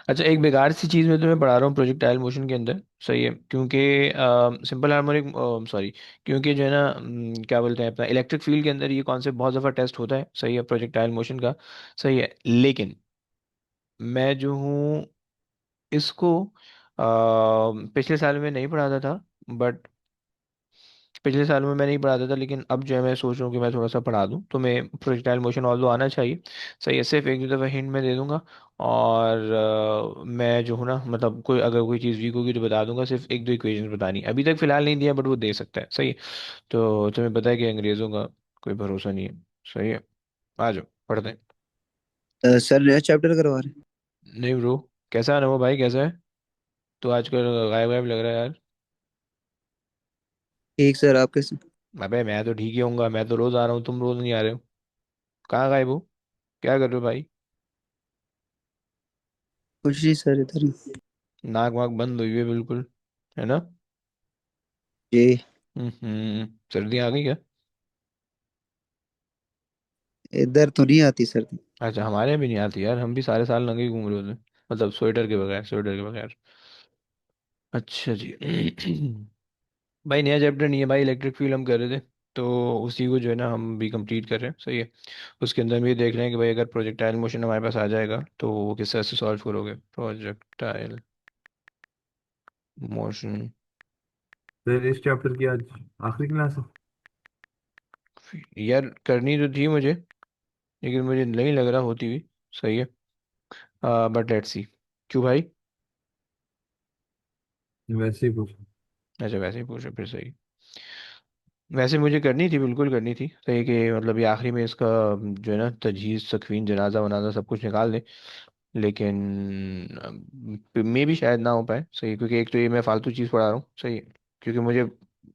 अच्छा, एक बेकार सी चीज़ मैं तुम्हें पढ़ा रहा हूँ प्रोजेक्टाइल मोशन के अंदर। सही है, क्योंकि सिंपल हार्मोनिक, सॉरी, क्योंकि जो है ना क्या बोलते हैं, अपना इलेक्ट्रिक फील्ड के अंदर ये कॉन्सेप्ट बहुत दफ़ा टेस्ट होता है। सही है, प्रोजेक्टाइल मोशन का। सही है, लेकिन मैं जो हूँ इसको पिछले साल में नहीं पढ़ाता था। बट पिछले साल में मैं नहीं पढ़ाता था, लेकिन अब जो है मैं सोच रहा हूँ कि मैं थोड़ा सा पढ़ा दूँ तो मैं प्रोजेक्टाइल मोशन ऑल्दो आना चाहिए। सही है, सिर्फ एक दो दफ़ा हिंट मैं दे दूंगा। और मैं जो हूँ ना, मतलब कोई अगर कोई चीज़ वीक होगी तो बता दूंगा। सिर्फ एक दो इक्वेशन बतानी अभी तक फ़िलहाल नहीं दिया, बट वो दे सकता है। सही है। तो तुम्हें पता है कि अंग्रेज़ों का कोई भरोसा नहीं है। सही है, आ जाओ पढ़ते हैं। सर नया चैप्टर करवा रहे हैं। नहीं ब्रो, कैसा है ना वो भाई, कैसा है? तो आजकल गायब गायब लग रहा है यार। ठीक सर, आप कैसे? अबे मैं तो ठीक ही होऊंगा, मैं तो रोज़ आ रहा हूँ, तुम रोज़ नहीं आ रहे हो। कहाँ गायब हो? क्या कर रहे हो भाई? कुछ नहीं सर, इधर ही। नाक वाक बंद हुई है बिल्कुल, है ना? जी। सर्दी आ गई क्या? इधर तो नहीं आती सर्दी। अच्छा, हमारे यहाँ भी नहीं आती यार, हम भी सारे साल नंगे ही घूम रहे होते हैं। मतलब स्वेटर के बगैर, स्वेटर के बगैर। अच्छा जी। भाई नया चैप्टर नहीं है भाई, इलेक्ट्रिक फील्ड हम कर रहे थे। तो उसी को जो है ना हम भी कंप्लीट कर रहे हैं। सही है। उसके अंदर हम ये देख रहे हैं कि भाई अगर प्रोजेक्टाइल मोशन हमारे पास आ जाएगा तो वो किस तरह से सॉल्व करोगे, प्रोजेक्टाइल मोशन। फिर इस चैप्टर की आज आखिरी क्लास है। यार करनी तो थी मुझे, लेकिन मुझे नहीं लग रहा होती हुई। सही है, बट लेट्स सी। क्यों भाई? वैसे ही पूछ। अच्छा, वैसे ही पूछो फिर। सही। वैसे मुझे करनी थी, बिल्कुल करनी थी। सही कि मतलब ये आखिरी में इसका जो है ना तजहीज़ तकवीन जनाजा वनाजा सब कुछ निकाल दे। लेकिन मे भी शायद ना हो पाए। सही, क्योंकि एक तो ये मैं फालतू चीज़ पढ़ा रहा हूँ। सही है, क्योंकि मुझे,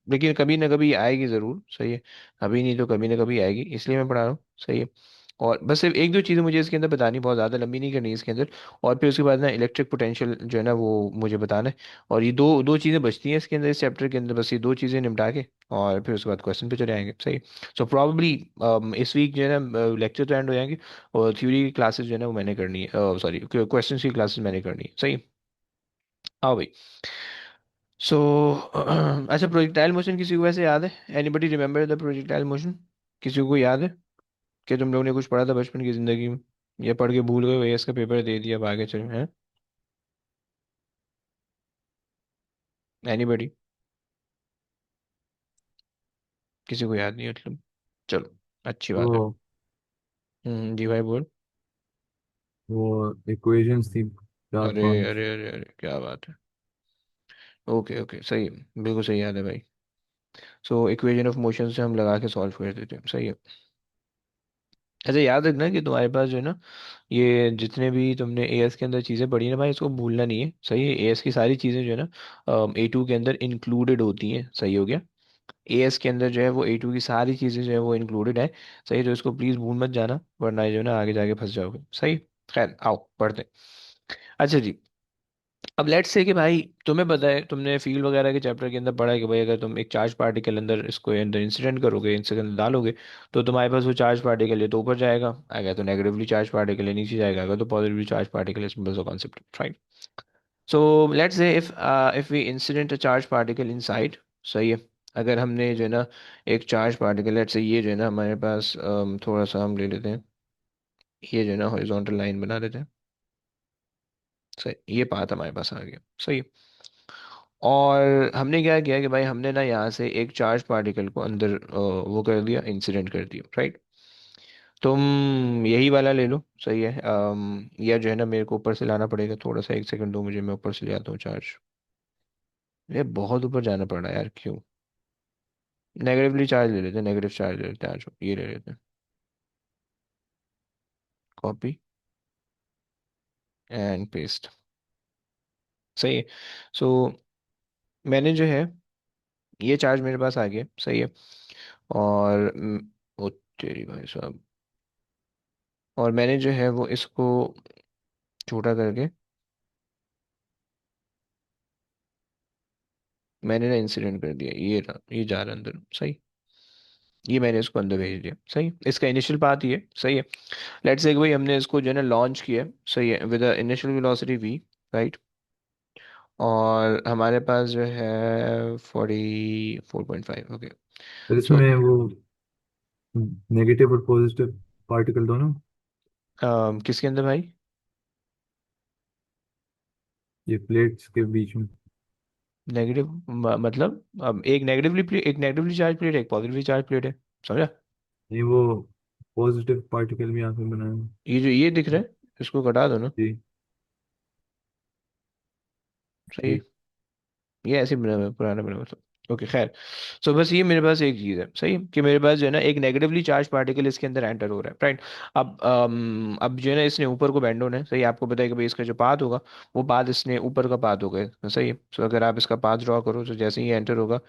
लेकिन कभी ना कभी आएगी ज़रूर। सही है, अभी नहीं तो कभी ना कभी आएगी, इसलिए मैं पढ़ा रहा हूँ। सही है। और बस सिर्फ एक दो चीज़ें मुझे इसके अंदर बतानी, बहुत ज़्यादा लंबी नहीं करनी है इसके अंदर। और फिर उसके बाद ना इलेक्ट्रिक पोटेंशियल जो है ना वो मुझे बताना है। और ये दो दो चीज़ें बचती हैं इसके अंदर, इस चैप्टर के अंदर, बस ये दो चीज़ें निपटा के और फिर उसके बाद क्वेश्चन पे चले आएंगे। सही। सो प्रॉब्ली इस वीक जो है ना लेक्चर तो एंड हो जाएंगे, और थ्योरी की क्लासेस जो है ना वो मैंने करनी है। सॉरी, क्वेश्चन की क्लासेस मैंने करनी है। सही। आओ भाई। सो अच्छा, प्रोजेक्टाइल मोशन किसी को वैसे याद है? Anybody remember the projectile motion? किसी को याद है कि तुम लोगों ने कुछ पढ़ा था बचपन की जिंदगी में, या पढ़ के भूल गए, इसका पेपर दे दिया, अब आगे चले हैं? एनीबडी? किसी को याद नहीं मतलब? चलो, अच्छी बात है। वो जी भाई बोल। वो इक्वेशंस थी चार अरे पांच। अरे अरे अरे, क्या बात है। ओके ओके, सही है, बिल्कुल सही याद है भाई। सो इक्वेशन ऑफ मोशन से हम लगा के सॉल्व कर देते हैं। सही है। ऐसे याद रखना कि तुम्हारे पास जो है ना, ये जितने भी तुमने एएस के अंदर चीज़ें पढ़ी ना भाई, इसको भूलना नहीं है। सही है, एएस की सारी चीज़ें जो है ना ए टू के अंदर इंक्लूडेड होती हैं। सही हो गया। एएस के अंदर जो है वो ए टू की सारी चीज़ें जो है वो इंक्लूडेड है। सही, तो इसको प्लीज़ भूल मत जाना, वरना जो है ना आगे जाके फंस जाओगे। सही। खैर आओ पढ़ते हैं। अच्छा जी, अब लेट्स से कि भाई तुम्हें पता है, तुमने फील्ड वगैरह के चैप्टर के अंदर पढ़ा है कि भाई अगर तुम एक चार्ज पार्टिकल अंदर इसको अंदर इंसिडेंट करोगे, इसके अंदर डालोगे, तो तुम्हारे पास वो चार्ज पार्टिकल है तो ऊपर जाएगा, अगर तो नेगेटिवली चार्ज पार्टिकल है नीचे जाएगा, अगर तो पॉजिटिवली चार्ज पार्टिकल है। सिंपल सा concept, right? So let's say if we incident a charge particle inside. सही है। अगर हमने जो है ना एक चार्ज पार्टिकल, लेट्स से ये जो है ना हमारे पास थोड़ा सा हम ले लेते हैं, ये जो है ना हॉरिजॉन्टल लाइन बना देते हैं। सही, ये पाथ हमारे पास आ गया। सही। और हमने क्या किया कि भाई हमने ना यहाँ से एक चार्ज पार्टिकल को अंदर वो कर दिया, इंसिडेंट कर दिया, राइट? तुम यही वाला ले लो। सही है। या जो है ना मेरे को ऊपर से लाना पड़ेगा, थोड़ा सा एक सेकंड दो मुझे, मैं ऊपर से ले आता हूँ चार्ज। ये बहुत ऊपर जाना पड़ रहा है यार, क्यों? नेगेटिवली चार्ज ले लेते हैं, नेगेटिव चार्ज ले लेते हैं, आज ये ले लेते हैं। Copy and paste. सही है। सो मैंने जो है ये चार्ज मेरे पास आ गया। सही है। और ओ तेरी भाई साहब, और मैंने जो है वो इसको छोटा करके मैंने ना इंसिडेंट कर दिया, ये रहा, ये जा रहा है अंदर। सही। ये मैंने इसको अंदर भेज दिया, सही। इसका इनिशियल पाथ ये, सही है। लेट्स से भाई हमने इसको जो है ना लॉन्च किया, सही है, with initial velocity v, right. और हमारे पास जो है 44.5, ओके। फिर सो इसमें वो नेगेटिव और पॉजिटिव पार्टिकल दोनों, किसके अंदर भाई? ये प्लेट्स के बीच में। नेगेटिव मतलब अब एक नेगेटिवली चार्ज प्लेट है, एक पॉजिटिवली चार्ज प्लेट है, समझा? ये वो पॉजिटिव पार्टिकल भी यहाँ पे बनाए हैं। ये जो ये दिख रहा है, इसको घटा दो ना। जी। सही है। ठीक। ये ऐसे ही बना हुआ है, पुराना बना हुआ था। ओके, खैर। सो बस ये मेरे पास एक चीज़ है, सही है, कि मेरे पास जो है ना एक नेगेटिवली चार्ज पार्टिकल इसके अंदर एंटर हो रहा है, राइट। अब जो है ना इसने ऊपर को बेंड होना है, सही। आपको पता है कि भाई इसका जो पाथ होगा, वो पाथ इसने ऊपर का पाथ होगा, सही है। सो अगर आप इसका पाथ ड्रॉ करो, तो जैसे ही एंटर होगा,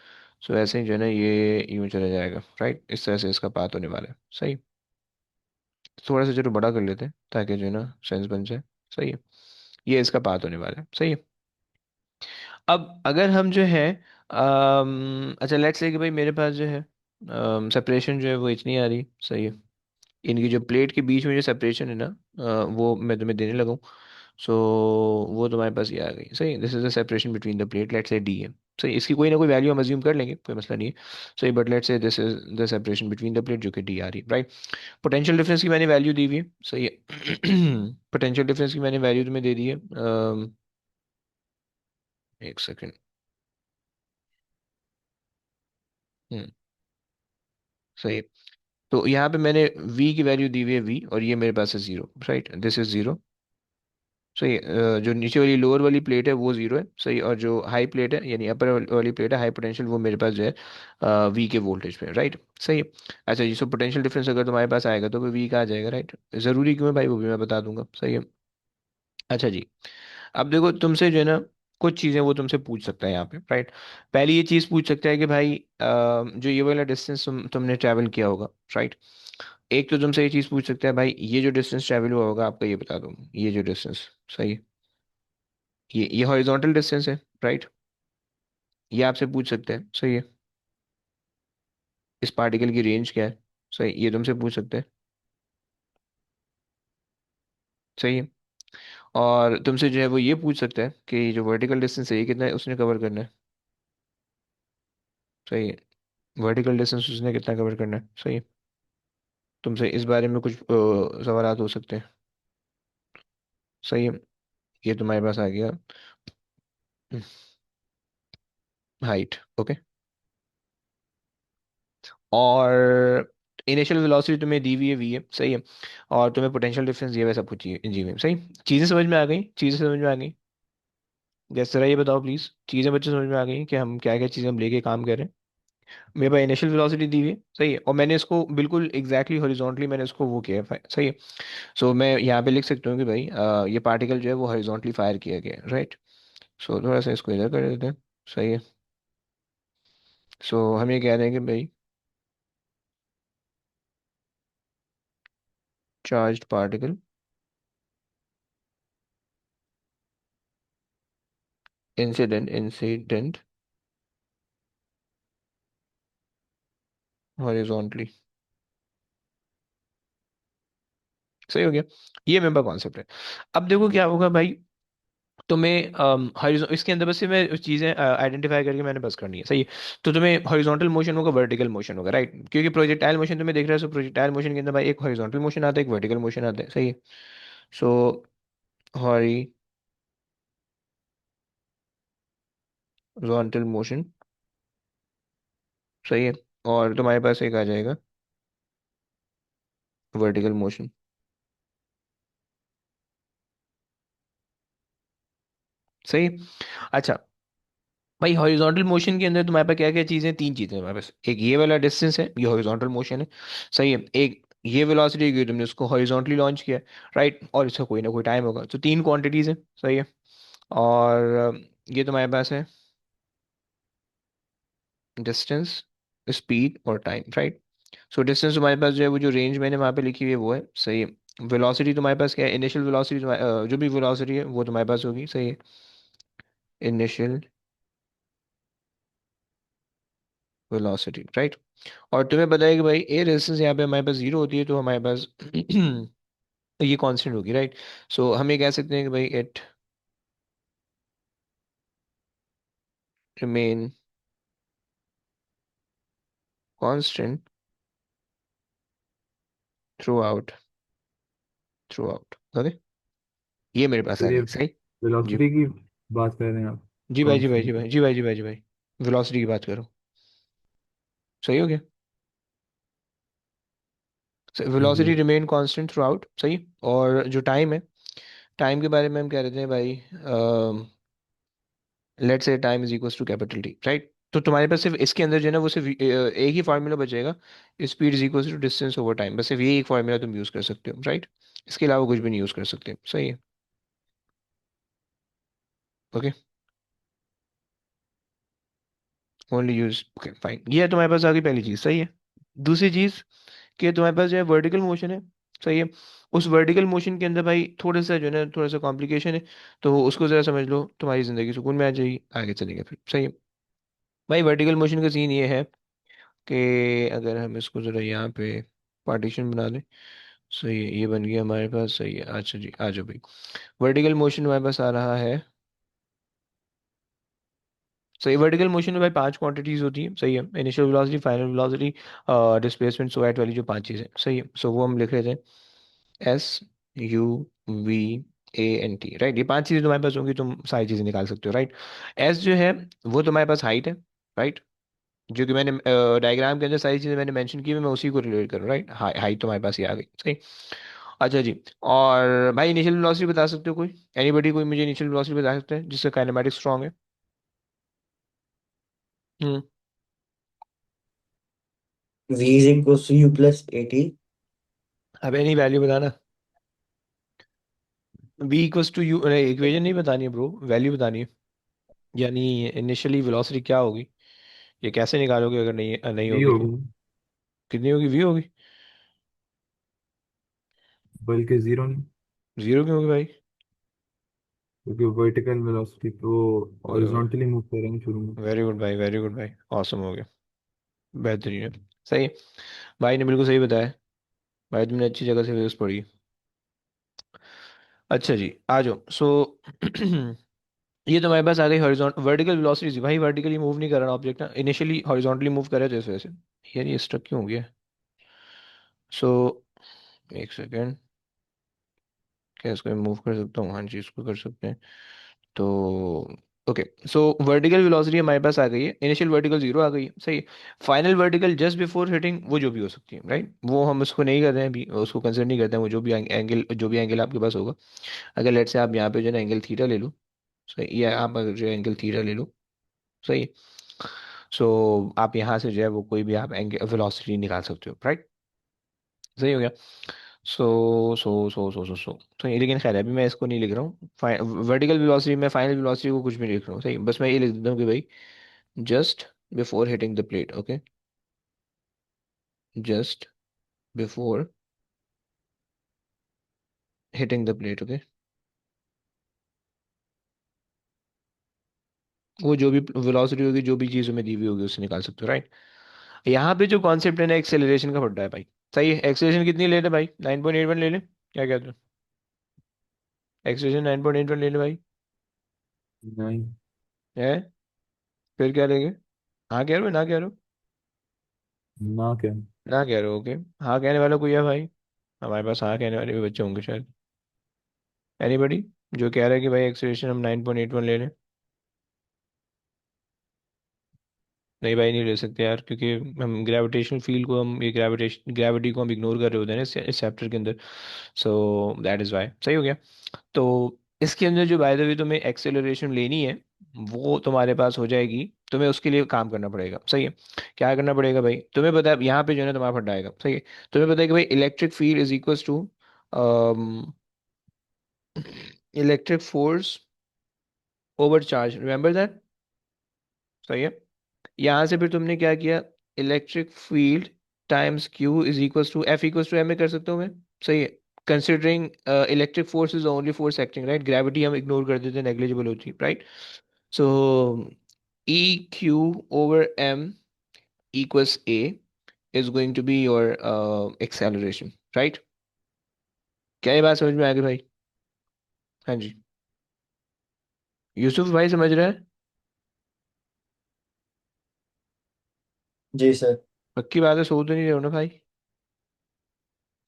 सो ऐसे ही जो है ना ये यूं चला जाएगा, राइट। इस तरह से इसका पाथ होने वाला है, सही। थोड़ा सा जरूर बड़ा कर लेते हैं ताकि जो है ना सेंस बन जाए, सही है। ये इसका पाथ होने वाला है, सही है। अब अगर हम जो है अच्छा लेट्स से कि भाई मेरे पास जो है सेपरेशन जो है वो इतनी आ रही, सही है। इनकी जो प्लेट के बीच में जो सेपरेशन है ना, वो मैं तुम्हें देने लगा हूँ। सो वो तुम्हारे पास ये आ गई, सही। This is the separation between the plate, let's say D है, सही। इसकी कोई ना कोई वैल्यू हम अज्यूम कर लेंगे, कोई मसला नहीं है, सही। But let's say this is the separation between the plate, जो कि डी आ रही, राइट। पोटेंशियल डिफरेंस की मैंने वैल्यू दी हुई है, सही है। पोटेंशियल डिफरेंस की मैंने वैल्यू तुम्हें दे दी है, एक सेकेंड। हम्म, सही है। तो यहाँ पे मैंने v की वैल्यू दी हुई है v, और ये मेरे पास है zero, right. This is zero, सही है। जो नीचे वाली लोअर वाली प्लेट है वो जीरो है, सही। और जो हाई प्लेट है यानी अपर वाली प्लेट है, हाई पोटेंशियल, वो मेरे पास जो है v के वोल्टेज पे, राइट, सही है। अच्छा जी, सो पोटेंशियल डिफरेंस अगर तुम्हारे पास आएगा तो वो v का आ जाएगा, राइट। ज़रूरी क्यों है भाई, वो भी मैं बता दूंगा, सही है। अच्छा जी, अब देखो तुमसे जो है ना कुछ चीज़ें वो तुमसे पूछ सकता है यहाँ पे, राइट। पहली ये चीज़ पूछ सकता है कि भाई जो ये वाला डिस्टेंस तुमने ट्रैवल किया होगा, राइट। एक तो तुमसे ये चीज़ पूछ सकता है, भाई ये जो डिस्टेंस ट्रैवल हुआ होगा आपका, ये बता दो, ये जो डिस्टेंस, सही है। ये हॉरिजॉन्टल डिस्टेंस है, राइट। ये आपसे पूछ सकते हैं, सही है। इस पार्टिकल की रेंज क्या है, सही, ये तुमसे पूछ सकते हैं, सही है। और तुमसे जो है वो ये पूछ सकता है कि जो वर्टिकल डिस्टेंस है ये कितना है उसने कवर करना है, सही है। वर्टिकल डिस्टेंस उसने कितना कवर करना है, सही है। तुमसे इस बारे में कुछ सवाल हो सकते हैं, सही है। ये तुम्हारे पास आ गया हाइट, ओके। और इनिशियल वेलोसिटी तुम्हें दी हुई है v है, सही है। और तुम्हें पोटेंशियल डिफरेंस दिया हुआ है, सब कुछ जी में, सही। चीज़ें समझ में आ गई, चीज़ें समझ में आ गई। गैस जरा ये बताओ प्लीज, चीज़ें बच्चे समझ में आ गई कि हम क्या क्या चीज़ें हम लेके काम कर रहे हैं। मेरे पास इनिशियल वेलोसिटी दी हुई है, सही है। और मैंने इसको बिल्कुल एग्जैक्टली हॉरिजॉन्टली मैंने इसको वो किया है, सही है। सो मैं यहाँ पे लिख सकता हूँ कि भाई ये पार्टिकल जो है वो हॉरिजॉन्टली फायर किया गया है, राइट। सो थोड़ा सा इसको इधर कर देते हैं, सही है। सो हम ये कह रहे हैं कि भाई चार्ज्ड पार्टिकल इंसिडेंट हॉरिजॉन्टली, सही हो गया। ये मेरे पास कॉन्सेप्ट है। अब देखो क्या होगा भाई, तुम्हें हॉरिजॉन इसके अंदर बस से मैं चीज़ें आइडेंटिफाई करके मैंने बस करनी है, सही है। तो तुम्हें हॉरिजॉन्टल मोशन होगा, वर्टिकल मोशन होगा, राइट। क्योंकि प्रोजेक्टाइल मोशन तुम्हें देख रहा है, सो प्रोजेक्टाइल मोशन के अंदर भाई एक हॉरिजॉन्टल मोशन आता है, एक वर्टिकल मोशन आता है, सही है। सो हॉरिजॉन्टल मोशन, सही है। और तुम्हारे पास एक आ जाएगा वर्टिकल मोशन, सही है। अच्छा भाई, हॉरिजॉन्टल मोशन के अंदर तुम्हारे पास क्या क्या चीज़ें, तीन चीज़ें हैं तुम्हारे पास। एक ये वाला डिस्टेंस है, ये हॉरिजॉन्टल मोशन है, सही है। एक ये वेलोसिटी की तुमने उसको हॉरिजॉन्टली लॉन्च किया, राइट। और इसका कोई ना कोई टाइम होगा, तो तीन क्वांटिटीज है, सही है। और ये तुम्हारे पास है डिस्टेंस, स्पीड और टाइम, राइट। सो डिस्टेंस तुम्हारे पास जो है वो जो रेंज मैंने वहाँ पे लिखी हुई है वो है, सही है। वेलोसिटी तुम्हारे पास क्या है, इनिशियल वेलोसिटी, जो भी वेलोसिटी है वो तुम्हारे पास होगी, सही है। Initial velocity, right. और तुम्हें पता है कि भाई ए रेजिस्टेंस यहाँ पे हमारे पास जीरो होती है, तो हमारे पास ये कांस्टेंट होगी, राइट। सो हम ये कह सकते हैं कि भाई it remain constant through out, through out. Okay, ये मेरे पास आ फिर ये गई सही। जी वेलोसिटी की बात कर रहे हैं आप? जी भाई, जी भाई, जी कांस्टेंट। भाई, जी भाई, जी भाई, जी भाई, वेलोसिटी की बात करो। सही हो गया, वेलोसिटी जी। रिमेन कांस्टेंट थ्रू आउट, सही। और जो टाइम है, टाइम के बारे में हम कह रहे थे भाई, let's say time is equals to capital T, right. तो तुम्हारे पास सिर्फ इसके अंदर जो है ना, वो सिर्फ एक ही फार्मूला बचेगा, speed is equals to distance over time. बस सिर्फ ये एक फार्मूला तुम यूज कर सकते हो, राइट। इसके अलावा कुछ भी नहीं यूज कर सकते, सही है। Okay, only use, okay fine. ये है तुम्हारे पास आ गई पहली चीज, सही है। दूसरी चीज कि तुम्हारे पास जो है वर्टिकल मोशन है, सही है। उस वर्टिकल मोशन के अंदर भाई थोड़ा सा जो है ना, थोड़ा सा कॉम्प्लिकेशन है। तो उसको जरा समझ लो, तुम्हारी जिंदगी सुकून में आ जाएगी, आगे चलेगा फिर, सही है। भाई वर्टिकल मोशन का सीन ये है कि अगर हम इसको ज़रा यहाँ पे पार्टीशन बना दें, सही है, ये बन गया हमारे पास, सही है। अच्छा जी, आ जाओ भाई। वर्टिकल मोशन हमारे पास आ रहा है, सही। वर्टिकल मोशन में भाई पांच क्वांटिटीज होती है, सही है। Initial velocity, final velocity, displacement, सोएट वाली जो पांच चीज़ें, सही है। सो वो हम लिख रहे थे, S, U, V, A, N, T, right. ये पांच चीज़ें तुम्हारे पास होंगी, तुम सारी चीज़ें निकाल सकते हो, राइट। एस जो है वो तुम्हारे पास हाइट है, राइट। जो कि मैंने डायग्राम के अंदर सारी चीजें मैंने मेंशन की, मैं उसी को रिलेट करूँ, राइट। हाइट तो हमारे पास ही आ गई, सही। अच्छा जी। और भाई इनिशियल वेलोसिटी बता सकते हो कोई, एनीबडी, कोई मुझे इनिशियल वेलोसिटी बता सकते हैं जिससे काइनेमेटिक्स स्ट्रांग है? Hmm. V is equals to U plus AT. अब एनी वैल्यू बताना। v equals to U, equation नहीं बतानी है ब्रो, वैल्यू बतानी है। यानी इनिशियली वेलोसिटी क्या होगी, ये कैसे निकालोगे अगर नहीं नहीं भी होगी तो? होगी, कितनी होगी, v होगी? बल्कि जीरो नहीं। जीरो क्यों होगी भाई? क्योंकि वर्टिकल वेलोसिटी तो हॉरिजॉन्टली मूव करेंगे शुरू में। वेरी गुड भाई, वेरी गुड भाई, ऑसम हो गया, बेहतरीन है, सही। भाई ने बिल्कुल सही बताया, भाई तुमने अच्छी जगह से फिजिक्स पढ़ी। अच्छा जी, आ जाओ। सो ये तो हमारे पास आ गई हॉरिजॉन्टल वर्टिकल वेलोसिटी। भाई वर्टिकली मूव नहीं कर रहा ऑब्जेक्ट ना, इनिशियली हॉरिजॉन्टली मूव करे तो इस वजह से। यार ये स्टक क्यों हो गया? सो एक सेकेंड, क्या इसको मूव कर सकता हूँ? हाँ जी, इसको कर सकते हैं। तो ओके, सो वर्टिकल वेलोसिटी हमारे पास आ गई है, इनिशियल वर्टिकल जीरो आ गई है, सही। Final vertical just before hitting, वो जो भी हो सकती है, राइट। वो हम उसको नहीं कर रहे हैं अभी, उसको कंसिडर नहीं करते हैं। वो जो भी एंगल, जो भी एंगल आपके पास होगा, अगर लेट से आप यहाँ पे जो है ना एंगल थीटा ले लो, सही। या आप अगर जो एंगल थीटा ले लो, सही। सो आप यहाँ से जो है वो कोई भी आप एंगल वेलोसिटी निकाल सकते हो, राइट। सही हो गया। तो ये, लेकिन खैर अभी मैं इसको नहीं लिख रहा हूँ वर्टिकल वेलोसिटी में, फाइनल वेलोसिटी को कुछ भी नहीं लिख रहा हूँ, सही। बस मैं ये लिख देता हूँ कि भाई just before hitting the plate, okay, just before hitting the plate, okay. वो जो भी वेलोसिटी होगी, जो भी चीज़ में दी हुई होगी, उससे निकाल सकते हो, राइट। यहाँ पे जो कॉन्सेप्ट है ना, एक्सेलरेशन का पड़ रहा है भाई, सही है। एक्सेलरेशन कितनी ले ले भाई, 9.81 ले ले, क्या कहते हो? एक्सेलरेशन 9.81 ले ले भाई। नहीं। है? फिर क्या लेंगे? हाँ कह रहे हो, ना कह रहे हो? ना क्या? ना कह रहे हो, ओके। हाँ कहने वाला कोई है भाई? हमारे पास हाँ कहने वाले भी बच्चे होंगे शायद। एनीबडी जो कह रहा है कि भाई एक्सेलरेशन हम 9.81 ले लें? नहीं भाई, नहीं ले सकते यार, क्योंकि हम ग्रेविटेशनल फील्ड को, हम ये ग्रेविटी को हम इग्नोर कर रहे होते हैं ना इस चैप्टर के अंदर। सो दैट इज़ वाई, सही हो गया। तो इसके अंदर जो बाय द वे तुम्हें एक्सेलरेशन लेनी है, वो तुम्हारे पास हो जाएगी। तुम्हें उसके लिए काम करना पड़ेगा, सही है। क्या करना पड़ेगा भाई? तुम्हें पता है यहाँ पे जो है ना तुम्हारा फट आएगा, सही है। तुम्हें पता है कि भाई electric field is equals to electric force over charge, remember that, सही है। यहाँ से फिर तुमने क्या किया, electric field times Q is equals to F equals to M में कर सकता हूँ मैं, सही है। Considering electric force is only force acting, right. Gravity हम इग्नोर कर देते हैं, नेग्लिजिबल होती है, right. So E Q over M equals A, is going to be your acceleration, right? क्या ये बात समझ में आ गई भाई? हाँ जी। यूसुफ भाई समझ रहा है? जी सर। पक्की बात है, सो तो नहीं रहे हो ना भाई?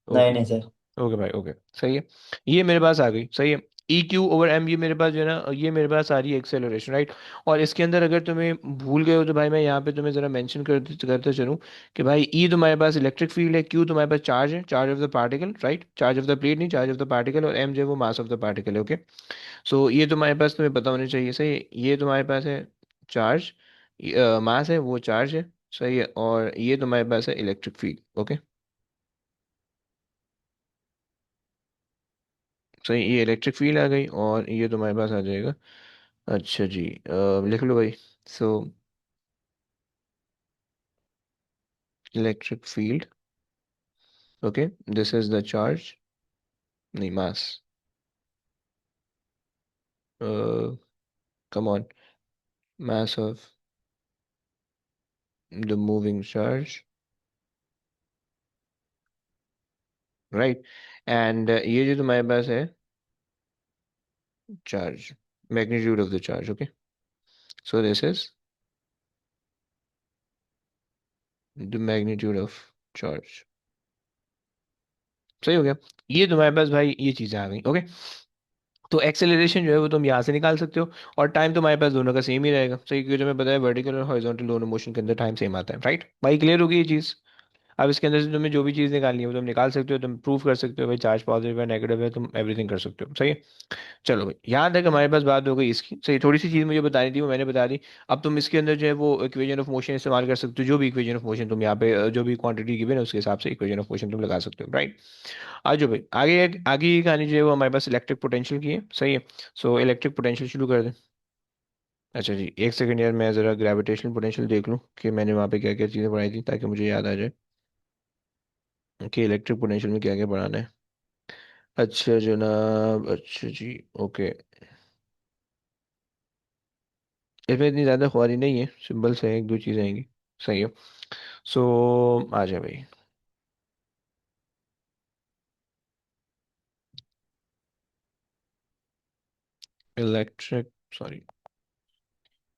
नहीं ओके। नहीं सर। ओके भाई, ओके। सही है। ये मेरे पास आ गई, सही है। ई क्यू ओवर एम, ये मेरे पास जो है ना, ये मेरे पास आ रही है एक्सेलरेशन, राइट? और इसके अंदर अगर तुम्हें भूल गए हो तो भाई मैं यहाँ पे तुम्हें जरा मेंशन करते चलूँ कि भाई ई तुम्हारे पास इलेक्ट्रिक फील्ड है, क्यू तुम्हारे पास चार्ज है, charge of the particle, right? Charge of the plate नहीं, चार्ज ऑफ द पार्टिकल, और एम जो है वो मास ऑफ द पार्टिकल है, ओके? सो ये तुम्हारे पास तुम्हें पता होना चाहिए, सही है। ये तुम्हारे पास है चार्ज, मास है वो चार्ज है, सही है। और ये तुम्हारे पास है इलेक्ट्रिक फील्ड, ओके? सही, ये इलेक्ट्रिक फील्ड आ गई और ये तुम्हारे पास आ जाएगा। अच्छा जी, लिख लो भाई। So electric field, okay, this is the charge, नहीं mass, come on, mass of the moving charge, right? And ये जो तुम्हारे पास है charge, magnitude of the charge, okay? So this is the magnitude of charge. सही हो गया। ये तुम्हारे पास भाई ये चीजें आ गई, ओके? तो एक्सेलरेशन जो है वो तुम यहाँ से निकाल सकते हो, और टाइम तुम्हारे पास दोनों का सेम ही रहेगा, सही, क्योंकि तुम्हें पता है वर्टिकल और हॉरिजॉन्टल दोनों मोशन के अंदर टाइम सेम आता है, राइट भाई? क्लियर होगी ये चीज़? अब इसके अंदर से तुम्हें जो भी चीज़ निकालनी है वो तुम निकाल सकते हो, तुम प्रूव कर सकते हो भाई चार्ज पॉजिटिव है नेगेटिव है, तुम एवरीथिंग कर सकते हो, सही है। चलो भाई, यहाँ तक हमारे पास बात हो गई इसकी, सही। थोड़ी सी चीज़ मुझे बतानी थी वो मैंने बता दी। अब तुम इसके अंदर जो है वो इक्वेशन ऑफ मोशन इस्तेमाल कर सकते हो, जो भी इक्वेशन ऑफ मोशन तुम यहाँ पे जो भी क्वांटिटी गिवन है उसके हिसाब से इक्वेशन ऑफ मोशन तुम लगा सकते हो, राइट? आज जो भाई आगे आगे की कहानी जो है वो हमारे पास इलेक्ट्रिक पोटेंशियल की है, सही है। सो इलेक्ट्रिक पोटेंशियल शुरू कर दें। अच्छा जी, एक सेकंड यार, मैं ज़रा ग्रेविटेशनल पोटेंशियल देख लूँ कि मैंने वहाँ पे क्या क्या चीज़ें पढ़ाई थी, ताकि मुझे याद आ जाए कि इलेक्ट्रिक पोटेंशियल में क्या क्या पढ़ाना है। अच्छा जनाब, अच्छा जी, ओके। इसमें इतनी ज़्यादा ख्वारी नहीं है, सिंपल से एक दो चीज़ें आएंगी, सही है। सो आ जाए भाई। इलेक्ट्रिक, सॉरी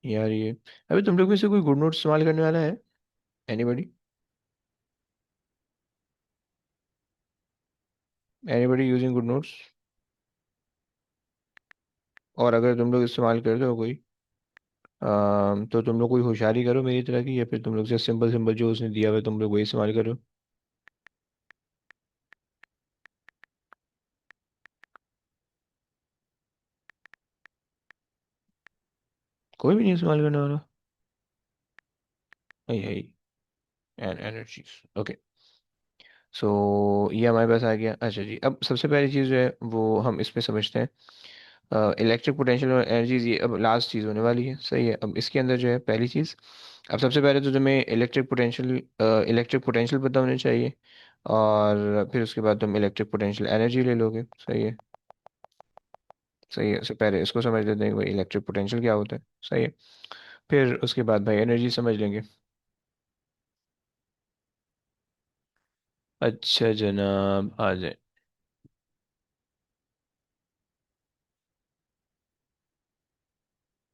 यार, ये अभी तुम लोग में से कोई गुड नोट्स इस्तेमाल करने वाला है? Anybody? Anybody using good notes? और अगर तुम लोग इस्तेमाल करते हो कोई, तो तुम लोग कोई होशियारी करो मेरी तरह की, या फिर तुम लोग से सिंपल सिंपल जो उसने दिया हुआ है तुम लोग वही इस्तेमाल करो। कोई भी नहीं इस्तेमाल करने वाला? यही एंड एनर्जीज, ओके। सो ये हमारे पास आ गया। अच्छा जी, अब सबसे पहली चीज़ जो है वो हम इस पे समझते हैं, इलेक्ट्रिक पोटेंशियल और एनर्जीज, ये अब लास्ट चीज़ होने वाली है, सही है। अब इसके अंदर जो है पहली चीज़, अब सबसे पहले तो तुम्हें इलेक्ट्रिक पोटेंशियल पता होनी चाहिए, और फिर उसके बाद तुम इलेक्ट्रिक पोटेंशियल एनर्जी ले लोगे, सही है। सही है, उससे पहले इसको समझ लेते हैं कि भाई इलेक्ट्रिक पोटेंशियल क्या होता है, सही है। फिर उसके बाद भाई एनर्जी समझ लेंगे। अच्छा जनाब, आ जाए।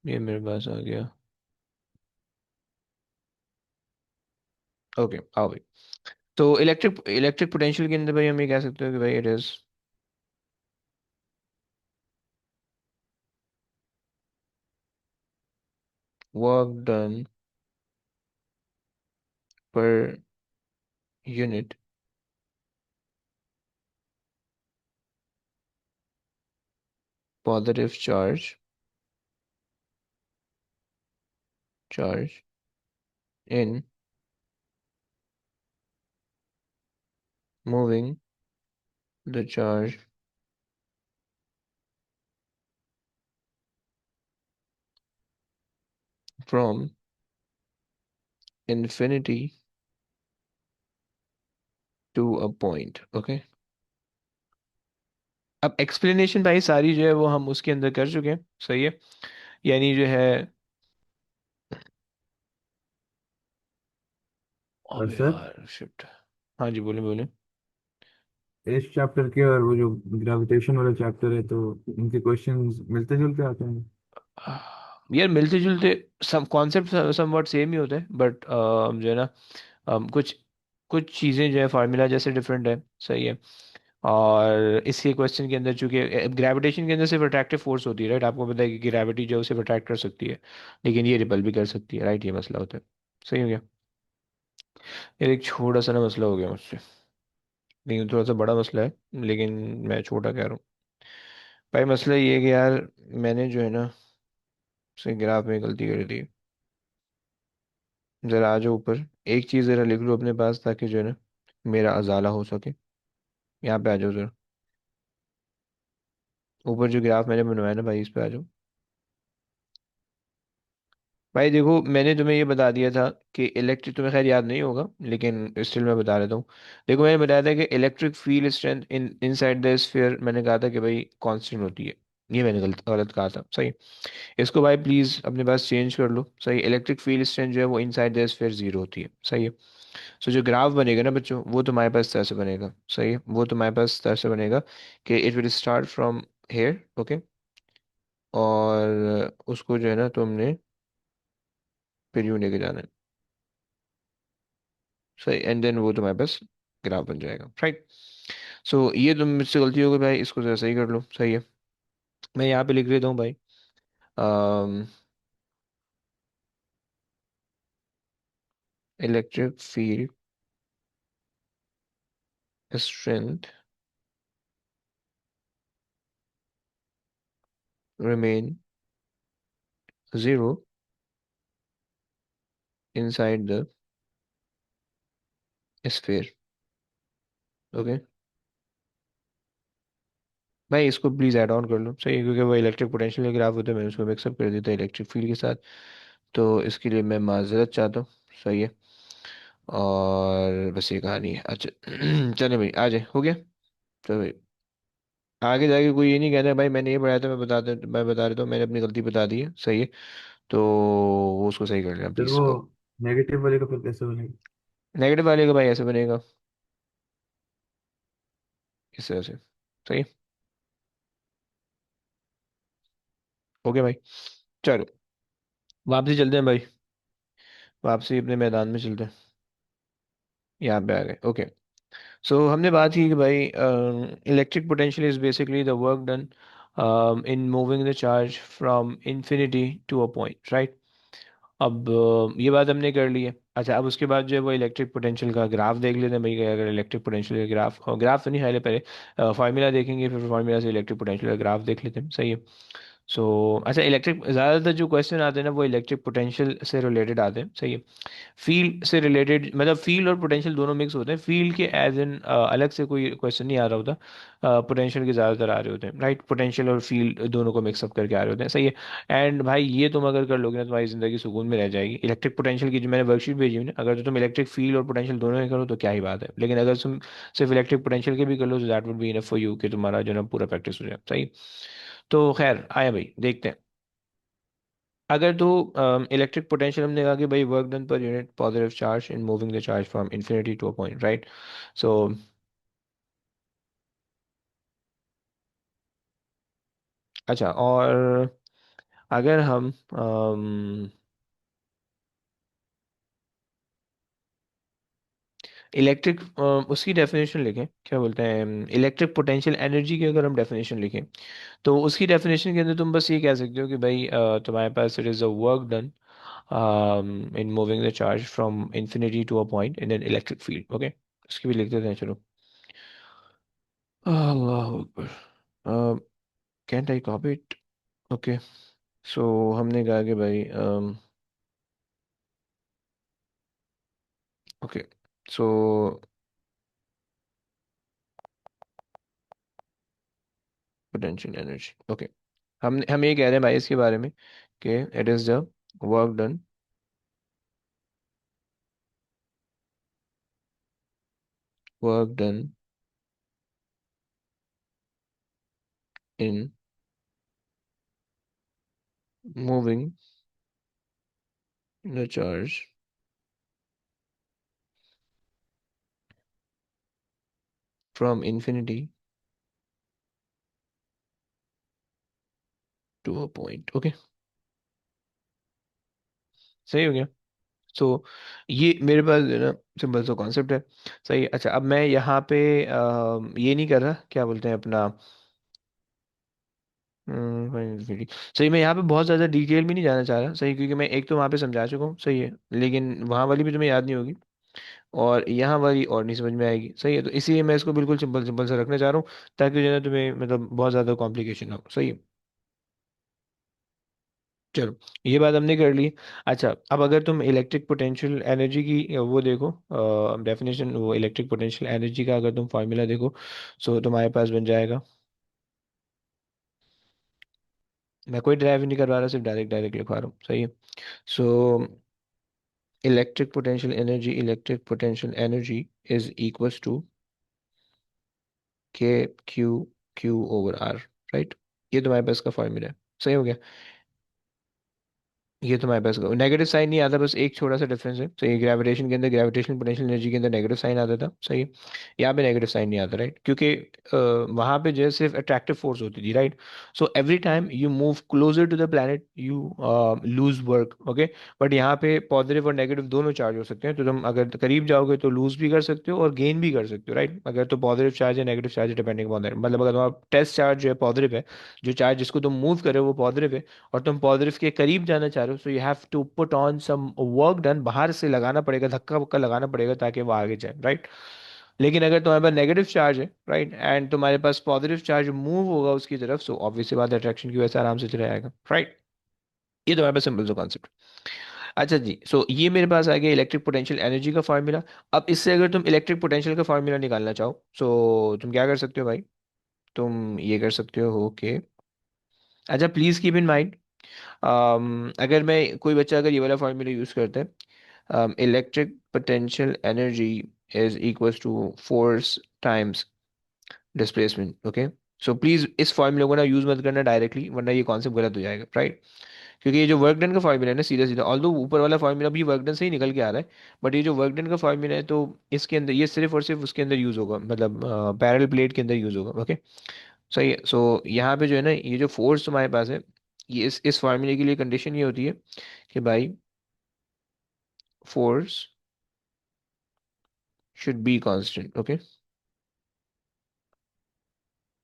ये मेरे पास आ गया, ओके। आओ भाई। तो इलेक्ट्रिक इलेक्ट्रिक पोटेंशियल के अंदर भाई हम ये कह सकते हो कि भाई it is work done per unit positive charge in moving the charge from infinity to a point, okay? अब एक्सप्लेनेशन भाई सारी जो है वो हम उसके अंदर कर चुके हैं, सही है। यानी जो है अबे सर यार शिट। हाँ जी बोले बोले। इस चैप्टर के और वो जो ग्रेविटेशन वाला चैप्टर है तो इनके क्वेश्चंस मिलते जुलते आते हैं। यार मिलते जुलते सम कॉन्सेप्ट समवॉट सेम ही होते हैं बट जो है ना कुछ कुछ चीज़ें जो है फार्मूला जैसे डिफरेंट है। सही है। और इसके क्वेश्चन के अंदर चूंकि ग्रेविटेशन के अंदर सिर्फ अट्रैक्टिव फोर्स होती है राइट, आपको पता है कि ग्रेविटी जो है उसे अट्रैक्ट कर सकती है लेकिन ये रिपल भी कर सकती है राइट, ये मसला होता है। सही हो गया। ये एक छोटा सा ना मसला हो गया मुझसे, लेकिन थोड़ा सा बड़ा मसला है, लेकिन मैं छोटा कह रहा हूँ। भाई मसला ये है कि यार मैंने जो है ना से ग्राफ में गलती कर दी। जरा आ जाओ ऊपर, एक चीज़ जरा लिख लो अपने पास ताकि जो है ना मेरा अजाला हो सके। यहाँ पे आ जाओ जरा, ऊपर जो ग्राफ मैंने बनवाया ना भाई इस पे आ जाओ। भाई देखो मैंने तुम्हें ये बता दिया था कि इलेक्ट्रिक, तुम्हें खैर याद नहीं होगा लेकिन स्टिल मैं बता देता हूँ। देखो मैंने बताया था कि electric field strength in inside the sphere, मैंने कहा था कि भाई कांस्टेंट होती है। ये मैंने गलत गलत कहा था। सही। इसको भाई प्लीज अपने पास चेंज कर लो। सही, इलेक्ट्रिक फील्ड स्ट्रेंथ जो है वो इनसाइड द स्फीयर जीरो होती है। सही है। सो जो ग्राफ बनेगा ना बच्चों वो तुम्हारे पास इस तरह से बनेगा। सही है, वो तुम्हारे पास इस तरह से बनेगा कि it will start from here. Okay. और उसको जो है ना तुमने फिर यूं लेके जाना है। सही, एंड देन वो तुम्हारे पास ग्राफ बन जाएगा राइट। सो ये तुम मुझसे गलती हो गई भाई, इसको जरा सही कर लो। सही है। मैं यहाँ पे लिख देता हूँ भाई। Electric field strength remain zero inside the sphere. Okay भाई इसको प्लीज ऐड ऑन कर लो। सही है, क्योंकि वो इलेक्ट्रिक पोटेंशियल के ग्राफ होते हैं, मैंने उसको मिक्सअप कर दिया था इलेक्ट्रिक फील्ड के साथ। तो इसके लिए मैं माजरत चाहता हूँ। सही है। और बस ये कहानी है। अच्छा चले भाई आ जाए, हो गया। चलो भाई, आगे जाके कोई ये नहीं कहता भाई मैंने ये पढ़ाया था, मैं बता देता हूँ मैंने अपनी गलती बता दी है। सही है। तो वो उसको सही कर लेना फिर प्लीज। वो नेगेटिव वाले का फिर कैसे बनेगा? नेगेटिव वाले का भाई ऐसे बनेगा, इस तरह से। सही। हो गया भाई। चलो वापसी चलते हैं भाई, वापसी अपने मैदान में चलते हैं। यहाँ पे आ गए। ओके। सो हमने बात की कि भाई electric potential is basically the work done in moving the charge from infinity to a point right. अब ये बात हमने कर ली है। अच्छा अब उसके बाद जो है वो इलेक्ट्रिक पोटेंशियल का ग्राफ देख लेते हैं भाई कि अगर इलेक्ट्रिक पोटेंशियल का ग्राफ, और ग्राफ तो नहीं है पहले फार्मूला देखेंगे, फिर फार्मूला से इलेक्ट्रिक पोटेंशियल का ग्राफ देख लेते हैं। सही है। सो अच्छा इलेक्ट्रिक, ज़्यादातर जो क्वेश्चन आते हैं ना वो इलेक्ट्रिक पोटेंशियल से रिलेटेड आते हैं। सही है। फील्ड से रिलेटेड मतलब फील्ड और पोटेंशियल दोनों मिक्स होते हैं, फील्ड के एज इन अलग से कोई क्वेश्चन नहीं आ रहा होता, पोटेंशियल के ज़्यादातर आ रहे होते हैं राइट। पोटेंशियल और फील्ड दोनों को मिक्सअप करके आ रहे होते हैं। सही है। एंड भाई ये तुम अगर कर लोगे ना तुम्हारी ज़िंदगी सुकून में रह जाएगी। इलेक्ट्रिक पोटेंशियल की जो मैंने वर्कशीट भेजी है ना, अगर तो तुम इलेक्ट्रिक फील्ड और पोटेंशियल दोनों में करो तो क्या ही बात है, लेकिन अगर तुम सिर्फ इलेक्ट्रिक पोटेंशियल के भी कर लो तो that would be enough for you कि तुम्हारा जो है ना पूरा प्रैक्टिस हो जाए। सही। तो खैर आया भाई देखते हैं। अगर तो इलेक्ट्रिक पोटेंशियल हमने कहा कि भाई work done per unit positive charge in moving the charge from infinity to a point right. So अच्छा, और अगर हम इलेक्ट्रिक उसकी डेफिनेशन लिखें, क्या बोलते हैं इलेक्ट्रिक पोटेंशियल एनर्जी की अगर हम डेफिनेशन लिखें तो उसकी डेफिनेशन के अंदर तुम बस ये कह सकते हो कि भाई तुम्हारे पास it is a work done in moving the charge from infinity to a point in an electric field. Okay उसकी भी लिख देते हैं चलो। अल्लाह अकबर। Can't I copy it? Okay. So हमने कहा कि भाई okay so potential energy. Okay हम ये कह रहे हैं भाई इसके बारे में कि it is the work done work done in moving the charge from infinity to a point. Okay, सही हो गया। सो ये मेरे पास जो है ना सिंपल सा कॉन्सेप्ट है। सही है। अच्छा, अब मैं यहाँ पे ये नहीं कर रहा, क्या बोलते हैं अपना, सही, मैं यहाँ पे बहुत ज़्यादा डिटेल में नहीं जाना चाह रहा, सही, क्योंकि मैं एक तो वहाँ पे समझा चुका हूँ, सही है, लेकिन वहाँ वाली भी तुम्हें याद नहीं होगी और यहाँ वाली और नहीं समझ में आएगी, सही है, तो इसीलिए मैं इसको बिल्कुल सिंपल सिंपल सा रखना चाह रहा हूँ, ताकि जो है ना तुम्हें मतलब बहुत ज़्यादा कॉम्प्लिकेशन ना हो, सही है। चलो, ये बात हमने कर ली। अच्छा, अब अगर तुम इलेक्ट्रिक पोटेंशियल एनर्जी की वो देखो, डेफिनेशन, वो इलेक्ट्रिक पोटेंशियल एनर्जी का अगर तुम फार्मूला देखो, सो तुम्हारे पास बन जाएगा, मैं कोई ड्राइव नहीं करवा रहा, सिर्फ डायरेक्ट डायरेक्ट लिखवा रहा हूँ, सही है। So electric potential energy is equals to K Q Q over R, right. ये तुम्हारे पास का फॉर्मूला है, सही हो गया। ये तुम्हारे पास नेगेटिव साइन नहीं आता, बस एक छोटा सा डिफरेंस है, तो ये ग्रेविटेशन के अंदर, ग्रेविटेशनल पोटेंशियल एनर्जी के अंदर नेगेटिव साइन आता था, सही है। यहाँ पे नेगेटिव साइन नहीं आता, राइट, क्योंकि वहाँ पे जो है सिर्फ अट्रैक्टिव फोर्स होती थी, right. So every time you move closer to the planet you lose work, okay. But यहाँ पे पॉजिटिव और नेगेटिव दोनों चार्ज हो सकते हैं, तो तुम अगर करीब जाओगे तो लूज भी कर सकते हो और गेन भी कर सकते हो, राइट। अगर तो पॉजिटिव चार्ज है, नेगेटिव चार्ज है, डिपेंडिंग अपॉन दैट, मतलब अगर तुम्हारा टेस्ट चार्ज जो है पॉजिटिव है, जो चार्ज जिसको तुम मूव कर रहे हो वो पॉजिटिव है, और तुम पॉजिटिव के करीब जाना चाह रहे हो, so you have to put on some work done, बाहर से लगाना पड़ेगा, धक्का वक्का लगाना पड़ेगा ताकि वो आगे जाए, राइट। लेकिन अगर तुम्हारे पास नेगेटिव चार्ज है, राइट, एंड तुम्हारे पास पॉजिटिव चार्ज मूव होगा उसकी तरफ, सो ऑब्वियसली बात, अट्रैक्शन की वजह से आराम से चला जाएगा, राइट। ये तुम्हारे पास सिंपल सा कॉन्सेप्ट। अच्छा जी, सो ये मेरे पास आ गया इलेक्ट्रिक पोटेंशियल एनर्जी का फार्मूला। अब इससे अगर तुम इलेक्ट्रिक पोटेंशियल का फार्मूला निकालना चाहो, सो तुम क्या कर सकते हो भाई, तुम ये कर सकते हो कि, अच्छा प्लीज कीप इन माइंड, अगर मैं कोई बच्चा अगर ये वाला फार्मूला यूज करता है, electric potential energy is equals to force times displacement, okay. So please इस फार्मूले को ना यूज मत करना डायरेक्टली, वरना ये कॉन्सेप्ट गलत हो जाएगा, राइट। क्योंकि ये जो वर्क डन का फार्मूला है ना, सीधा सीधा, ऑल्दो ऊपर वाला फार्मूला भी वर्क डन से ही निकल के आ रहा है, बट ये जो वर्क डन का फार्मूला है, तो इसके अंदर ये सिर्फ और सिर्फ उसके अंदर यूज होगा, मतलब पैरेलल प्लेट के अंदर यूज होगा, ओके। सही है। सो यहाँ पे जो है ना, ये जो फोर्स तुम्हारे पास है, ये इस फार्मूले के लिए कंडीशन ये होती है कि भाई force should be constant, okay.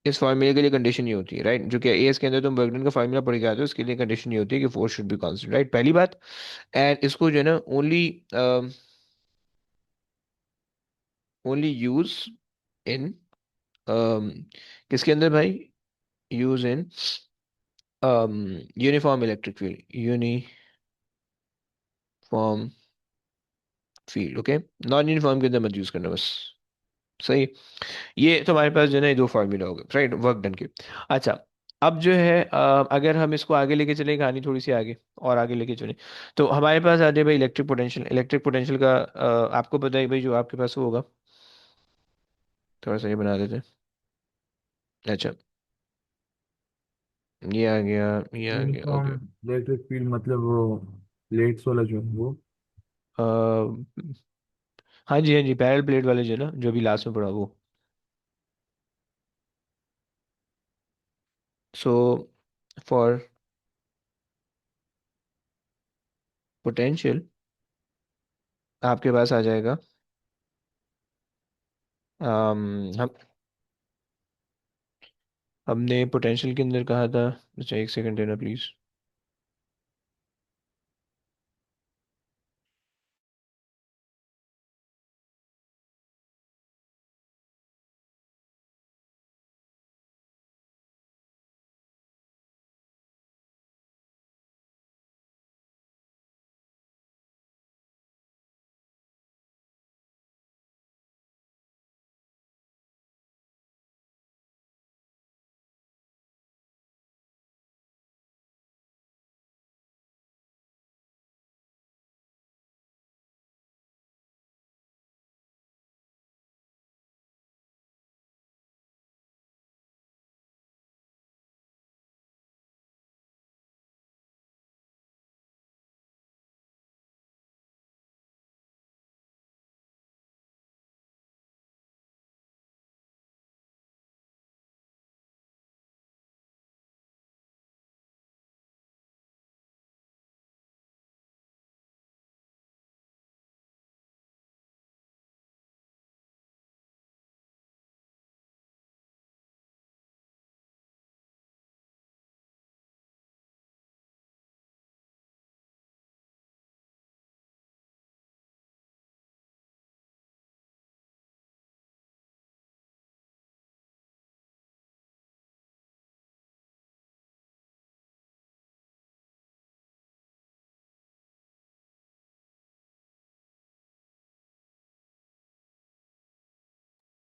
इस फार्मूले के लिए कंडीशन ये होती है, राइट, जो कि एस के अंदर तुम वर्कडन का फार्मूला पढ़ के आते हो, उसके लिए कंडीशन ये होती है कि force should be constant, right, पहली बात। एंड इसको जो है ना ओनली ओनली यूज इन, किसके अंदर भाई, use in uniform electric field, uniform field, okay. Non uniform के अंदर मत यूज करना, बस, सही। ये तो हमारे पास जो है ना ये दो फार्मूला हो गए, राइट, वर्क डन के। अच्छा, अब जो है अगर हम इसको आगे लेके चले, कहानी थोड़ी सी आगे और आगे लेके चले, तो हमारे पास आ जाए भाई इलेक्ट्रिक पोटेंशियल का, आपको पता है भाई, जो आपके पास वो होगा, थोड़ा सा ये बना देते हैं। अच्छा, ये आ गया, ये आ गया, यूनिफॉर्म ओके। इलेक्ट्रिक फील्ड मतलब वो प्लेट्स वाला जो है वो। हाँ जी, हाँ जी, पैरेलल प्लेट वाले जो है ना, जो भी लास्ट में पढ़ा वो। सो फॉर पोटेंशियल आपके पास आ जाएगा, हम हमने पोटेंशियल के अंदर कहा था, अच्छा एक सेकंड देना प्लीज।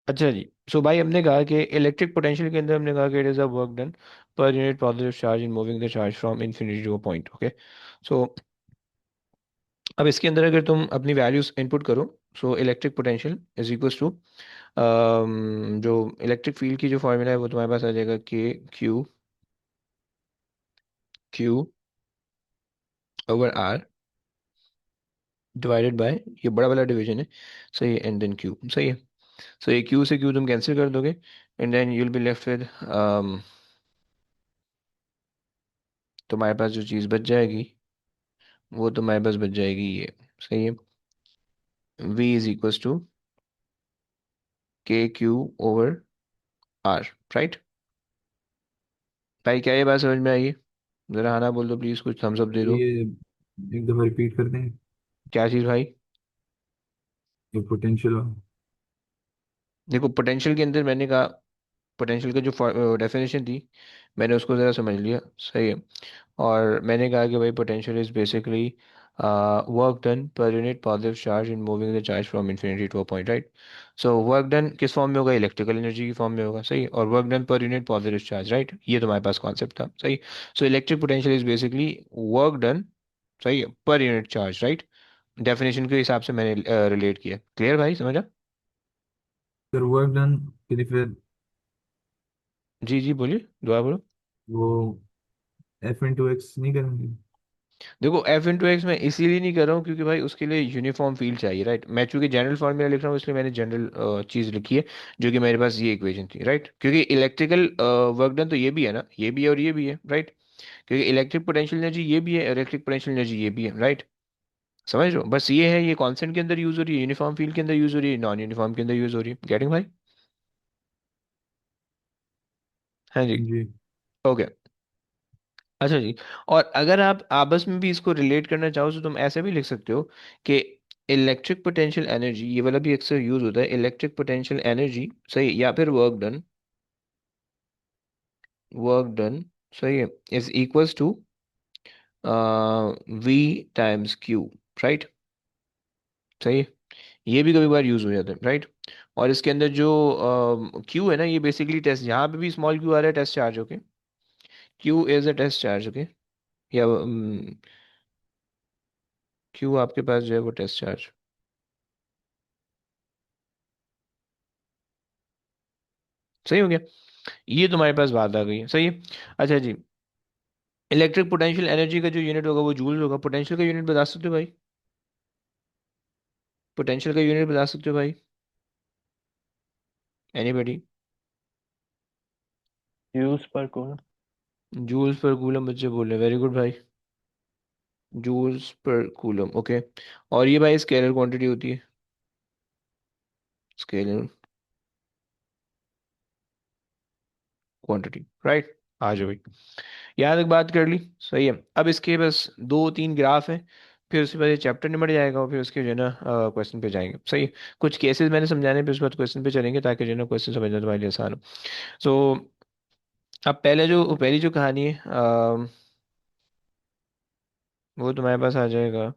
अच्छा जी, सो भाई हमने कहा कि इलेक्ट्रिक पोटेंशियल के अंदर हमने कहा कि it is a work done per unit positive charge in moving the charge from infinity to a point. Okay, so अब इसके अंदर अगर तुम अपनी वैल्यूज इनपुट करो, so electric potential is equals to जो इलेक्ट्रिक फील्ड की जो फॉर्मूला है वो तुम्हारे पास आ जाएगा K Q Q over R divided by, ये बड़ा वाला डिवीजन है, सही है, एंड देन क्यू, सही है। सो ये क्यू से क्यू तुम कैंसिल कर दोगे and then you will be left with, तुम्हारे पास जो चीज़ बच जाएगी वो तुम्हारे पास बच जाएगी ये, सही है, v is equals to K Q over R, right. भाई क्या ये बात समझ में आई है? जरा हाँ ना बोल दो प्लीज, कुछ थम्स अप दे दो। ये एक दफा रिपीट करते हैं। क्या चीज़ भाई? ये पोटेंशियल। देखो पोटेंशियल के अंदर मैंने कहा, पोटेंशियल का जो डेफिनेशन थी मैंने उसको ज़रा समझ लिया, सही है। और मैंने कहा कि भाई potential is basically work done per unit positive charge in moving the charge from infinity to a point, right. So work done किस फॉर्म में होगा? इलेक्ट्रिकल एनर्जी की फॉर्म में होगा, सही। और work done per unit positive charge, right, ये तुम्हारे पास कॉन्सेप्ट था, सही। सो electric potential is basically work done, सही है, per unit charge, right. Definition के हिसाब से मैंने रिलेट किया, क्लियर भाई, समझा? सर वर्क डन के लिए फिर जी जी बोलिए, दोबारा बोलो। वो F × X नहीं करेंगे? देखो एफ इंटू एक्स मैं इसीलिए नहीं कर रहा हूँ क्योंकि भाई उसके लिए यूनिफॉर्म फील्ड चाहिए, राइट। मैं चूंकि जनरल फॉर्मूला लिख रहा हूँ इसलिए मैंने जनरल चीज़ लिखी है, जो कि मेरे पास ये इक्वेशन थी, राइट। क्योंकि इलेक्ट्रिकल वर्क डन तो ये भी है ना, ये भी है और ये भी है, राइट। क्योंकि इलेक्ट्रिक पोटेंशियल एनर्जी ये भी है, इलेक्ट्रिक पोटेंशियल एनर्जी ये भी है, राइट। समझ रहे हो? बस ये है, ये कांस्टेंट के अंदर यूज हो रही है, यूनिफॉर्म फील्ड के अंदर यूज हो रही है, नॉन यूनिफॉर्म के अंदर यूज हो रही है, गेटिंग भाई? हाँ जी। जी। ओके, अच्छा जी। और अगर आप आपस में भी इसको रिलेट करना चाहो तो तुम ऐसे भी लिख सकते हो कि इलेक्ट्रिक पोटेंशियल एनर्जी, ये वाला भी अक्सर यूज होता है, इलेक्ट्रिक पोटेंशियल एनर्जी, सही, या फिर वर्क डन, वर्क डन, सही है, is equals to V times Q, right, सही है। ये भी कभी बार यूज हो जाता है, राइट। और इसके अंदर जो क्यू है ना, ये बेसिकली टेस्ट, यहाँ पे भी स्मॉल क्यू आ रहा है, test charge, okay. Q is a test charge, okay, या क्यू आपके पास जो है वो टेस्ट चार्ज, सही हो गया। ये तुम्हारे पास बात आ गई है, सही है। अच्छा जी, इलेक्ट्रिक पोटेंशियल एनर्जी का जो यूनिट होगा वो जूल होगा। पोटेंशियल का यूनिट बता सकते हो भाई? पोटेंशियल का यूनिट बता सकते हो भाई? एनीबॉडी? यूज per coulomb. Joules per coulomb बच्चे बोल रहे हैं, वेरी गुड भाई। Joules per coulomb, okay. और ये भाई स्केलर क्वांटिटी होती है, स्केलर क्वांटिटी, राइट। आ जाओ भाई, यहाँ तक बात कर ली, सही है। अब इसके बस दो तीन ग्राफ हैं, फिर उसके बाद ये चैप्टर निपट जाएगा और फिर उसके जो है ना क्वेश्चन पे जाएंगे, सही है। कुछ केसेस मैंने समझाने पे उसके बाद क्वेश्चन पे चलेंगे ताकि जो है ना क्वेश्चन समझना तुम्हारे लिए आसान हो। सो अब पहली जो कहानी है वो तुम्हारे पास आ जाएगा,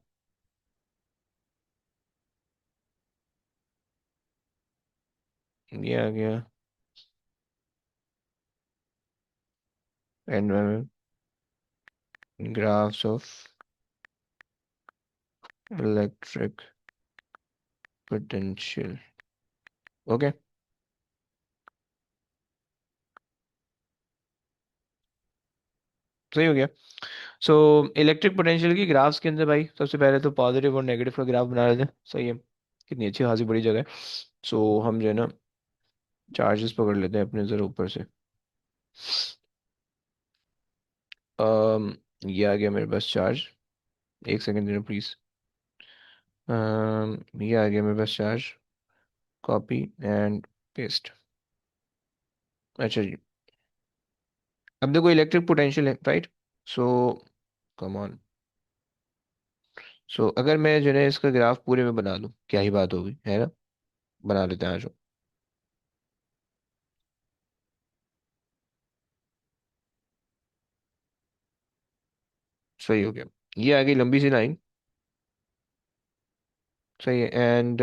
ये आ गया, environment graphs of electric potential, okay, सही हो गया। सो इलेक्ट्रिक पोटेंशियल की ग्राफ्स के अंदर भाई सबसे पहले तो पॉजिटिव और नेगेटिव का ग्राफ बना लेते हैं, सही है। कितनी अच्छी खासी बड़ी जगह है। सो हम जो है ना चार्जेस पकड़ लेते हैं अपने ज़रा ऊपर से। अम ये आ गया मेरे पास चार्ज, एक सेकंड देना प्लीज। ये आ गया मेरे पास चार्ज, कॉपी एंड पेस्ट। अच्छा जी, अब देखो इलेक्ट्रिक पोटेंशियल है, राइट। सो कम ऑन, सो अगर मैं जो है इसका ग्राफ पूरे में बना दूं क्या ही बात होगी, है ना? बना लेते हैं, आ जाओ। सही हो गया, ये आ गई लंबी सी लाइन, सही है। एंड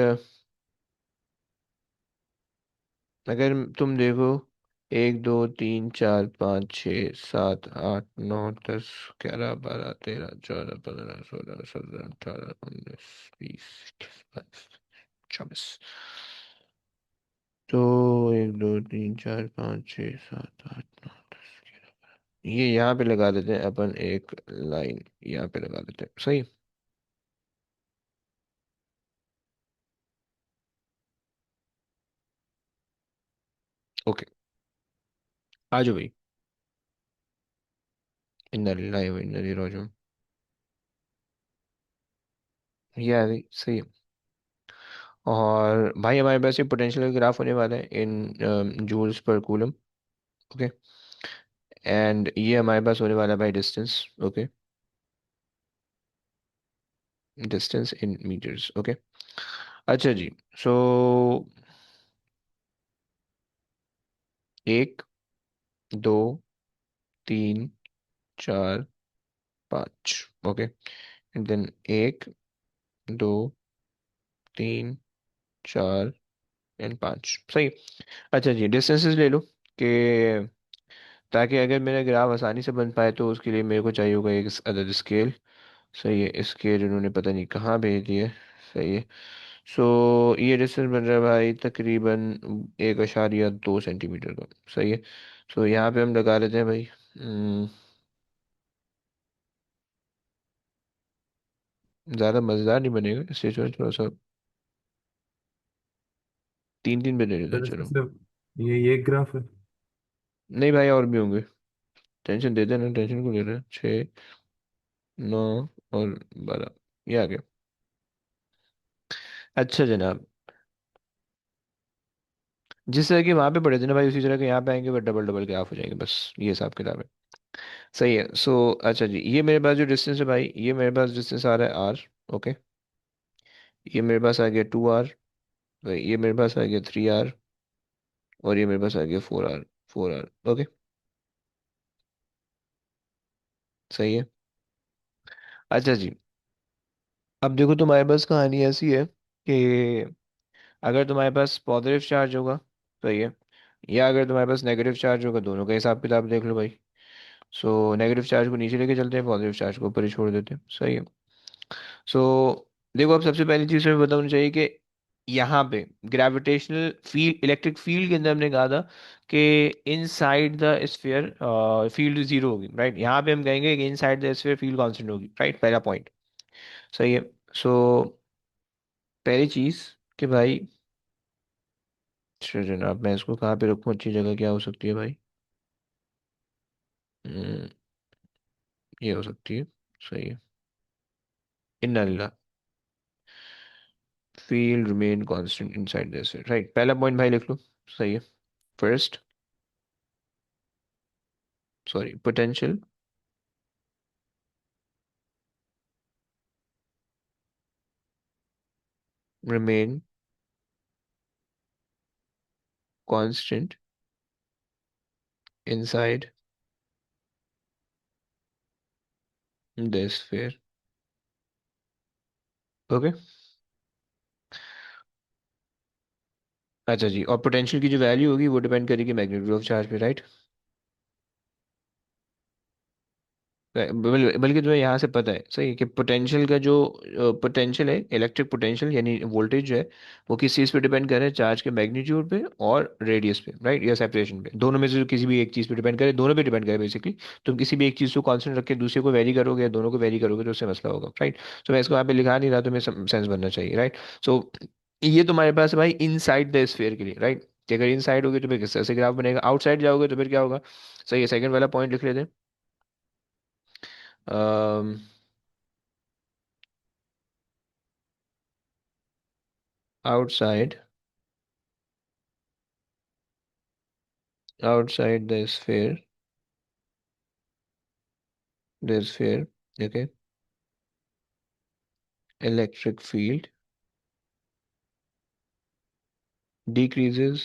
अगर तुम देखो, 1 2 3 4 5 6 7 8 9 10 11 12 13 14 15 16 17 18 19 20 21 22 23 24 25 तो 1 2 3 4 5 6 7 8 9 10 11 ये यहाँ पे लगा देते हैं अपन, एक लाइन यहाँ पे लगा देते हैं, सही। ओके, आ जाओ भाई। इन्ना लिल्लाहि व इन्ना इलैहि राजिऊन। ये आ गई, सही है। और भाई हमारे पास ये पोटेंशियल ग्राफ होने वाला है in joules per coulomb. Okay, and ये हमारे पास होने वाला है भाई distance. Okay, distance in metres. Okay, अच्छा जी। So 1 2 3 4 5। Okay, and then 1 2 3 4 and 5, सही। अच्छा जी, डिस्टेंसेस ले लो कि ताकि अगर मेरा ग्राफ आसानी से बन पाए तो उसके लिए मेरे को चाहिए होगा एक अदद स्केल। सही है, स्केल इन्होंने पता नहीं कहाँ भेज दिया। सही है। सो ये डिस्टेंस बन रहा है भाई तकरीबन 1.2 सेंटीमीटर का। सही है। सो यहाँ पे हम लगा लेते हैं भाई, ज़्यादा मज़ेदार नहीं बनेगा इसलिए थोड़ा सा 3 3 पे ले लेते हैं, सर इसमें चलो। सिर्फ ये एक ग्राफ है। नहीं भाई, और भी होंगे। टेंशन देते हैं ना, टेंशन को ले रहे हैं। 6 9 और 12, ये आ गया। अच्छा जनाब, जिस तरह के वहां पे पढ़े थे ना भाई, उसी तरह के यहाँ पे आएंगे, बट डबल डबल के ऑफ हो जाएंगे, बस ये हिसाब किताब है। सही है। सो अच्छा जी, ये मेरे पास जो डिस्टेंस है भाई, ये मेरे पास डिस्टेंस आ रहा है आर। ओके, ये मेरे पास आ गया 2 आर। भाई ये मेरे पास आ गया 3 आर। और ये मेरे पास आ गया 4 आर। 4 आर। ओके, सही है। अच्छा जी, अब देखो तुम्हारे पास कहानी ऐसी है कि अगर तुम्हारे पास पॉजिटिव चार्ज होगा, सही है, या अगर तुम्हारे पास नेगेटिव चार्ज होगा, दोनों का हिसाब किताब देख लो भाई। सो नेगेटिव चार्ज को नीचे लेके चलते हैं, पॉजिटिव चार्ज को ऊपर ही छोड़ देते हैं, सही है। सो देखो, अब सबसे पहली चीज़ हमें बतानी चाहिए कि यहाँ पे ग्रेविटेशनल फील्ड, इलेक्ट्रिक फील्ड के अंदर हमने कहा था कि inside the sphere field zero होगी, राइट। यहाँ पे हम कहेंगे कि inside the sphere field constant होगी, राइट, पहला पॉइंट। सही है। सो पहली चीज़ कि भाई, अच्छा जनाब, मैं इसको कहाँ पे रखूँ, अच्छी जगह क्या हो सकती है भाई। हम्म, ये हो सकती है, सही है। इन्ना लिल्लाह, field remain constant inside the sphere, right, पहला पॉइंट भाई लिख लो। सही है। First, sorry, potential remain constant inside the sphere. Okay, अच्छा जी, और पोटेंशियल की जो वैल्यू होगी वो डिपेंड करेगी मैग्नीट्यूड ऑफ चार्ज पे, राइट। बल्कि तुम्हें यहाँ से पता है, सही है, कि पोटेंशियल का जो पोटेंशियल है, इलेक्ट्रिक पोटेंशियल यानी वोल्टेज जो है, वो किस चीज़ पे डिपेंड करे, चार्ज के मैग्नीट्यूड पे और रेडियस पे, राइट, या सेपरेशन पे, दोनों में से जो किसी भी एक चीज़ पे डिपेंड करे, दोनों पे डिपेंड करे बेसिकली। तुम किसी भी एक चीज़ को कांस्टेंट रख के दूसरे को वेरी करोगे या दोनों को वेरी करोगे तो उससे मसला होगा, राइट। तो मैं इसको यहाँ पे लिखा नहीं रहा, तुम्हें सेंस बनना चाहिए, राइट। सो ये तुम्हारे पास है भाई इनसाइड द स्फीयर के लिए, राइट। कि अगर इनसाइड होगी तो फिर किस तरह से ग्राफ बनेगा, आउटसाइड जाओगे तो फिर क्या होगा। सही है, सेकंड वाला पॉइंट लिख लेते हैं। outside outside the sphere, okay, electric field decreases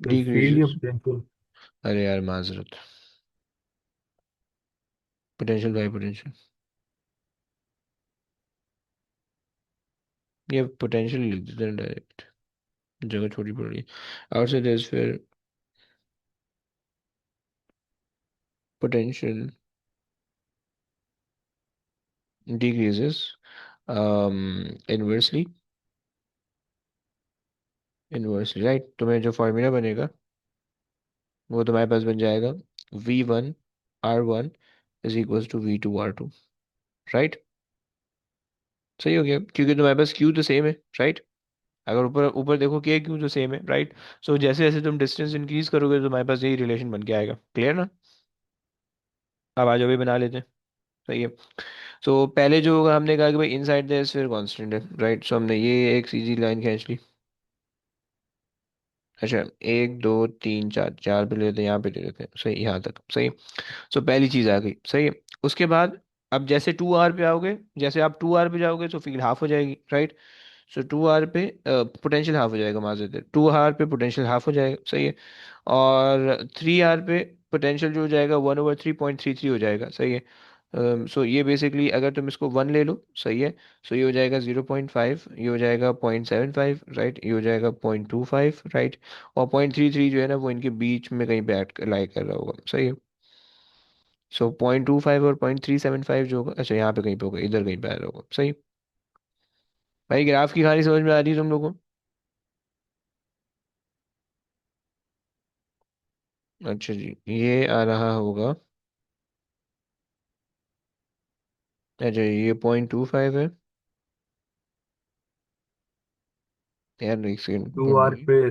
sir field या decreases पोटेंशियल? अरे यार माजरत, पोटेंशियल बाई पोटेंशियल। ये पोटेंशियल लिख देते हैं डायरेक्ट, जगह छोटी पड़ रही है। Outside the sphere potential decreases inversely, inversely right. तुम्हें जो फॉर्मूला बनेगा वो तुम्हारे पास बन जाएगा V1 R1 is equals to V2 R2, right. सही हो गया, क्योंकि तुम्हारे पास Q तो सेम है, राइट। अगर ऊपर ऊपर देखो K Q तो सेम है, राइट। सो जैसे जैसे तुम डिस्टेंस इंक्रीज करोगे तो तुम्हारे पास यही रिलेशन बन के आएगा, क्लियर ना। अब आ जाओ भी बना लेते हैं। सही है। सो पहले जो होगा, हमने कहा कि भाई इनसाइड द स्फीयर कांस्टेंट है, राइट। सो हमने ये एक सीधी लाइन खींच ली। अच्छा, एक दो तीन चार, चार पे लेते हैं, यहाँ पे ले लेते हैं, सही, यहाँ तक सही। सो पहली चीज आ गई, सही है। उसके बाद अब जैसे 2R पे आओगे, जैसे आप 2R पे जाओगे तो फील्ड हाफ हो जाएगी, राइट। सो 2R पे पोटेंशियल हाफ हो जाएगा, माजर 2R पे पोटेंशियल हाफ हो जाएगा, सही है। और 3R पे पोटेंशियल जो हो जाएगा 1/3.33 हो जाएगा, सही है। सो ये बेसिकली अगर तुम इसको 1 ले लो, सही है। सो ये हो जाएगा 0.5, ये हो जाएगा 0.75, राइट, ये हो जाएगा 0.25, राइट। और 0.33 जो है ना वो इनके बीच में कहीं बैठ लाई कर रहा होगा, सही है। सो 0.25 और 0.375 जो होगा, अच्छा यहाँ पे कहीं पे होगा, इधर कहीं पे आ रहा होगा, सही। भाई ग्राफ की कहानी समझ में आ रही है तुम लोगों को? अच्छा जी, ये आ रहा होगा। अच्छा, ये 0.25 है। यार एक सेकंड टू पढ़ आर लूंगी। पे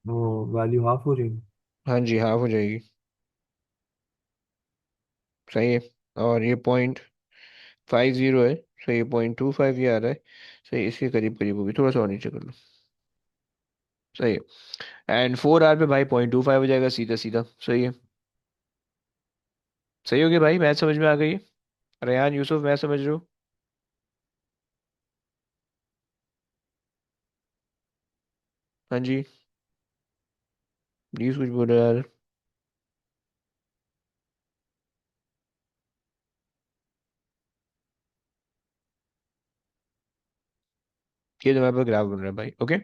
वो वैल्यू हाफ हो जाएगी। हाँ जी, हाफ हो जाएगी, सही है। और ये 0.50 है, सही। 0.25 ये आ रहा है, सही। इसके करीब करीब होगी, थोड़ा सा और नीचे कर लो, सही है। एंड 4R पे भाई 0.25 हो जाएगा, सीधा सीधा, सही है। सही हो गया भाई, मैथ समझ में आ गई है? रेहान यूसुफ, मैं समझ रहे हो? हाँ जी, प्लीज कुछ बोलो यार। ये तुम्हारे पास ग्राफ बन रहा है भाई, ओके।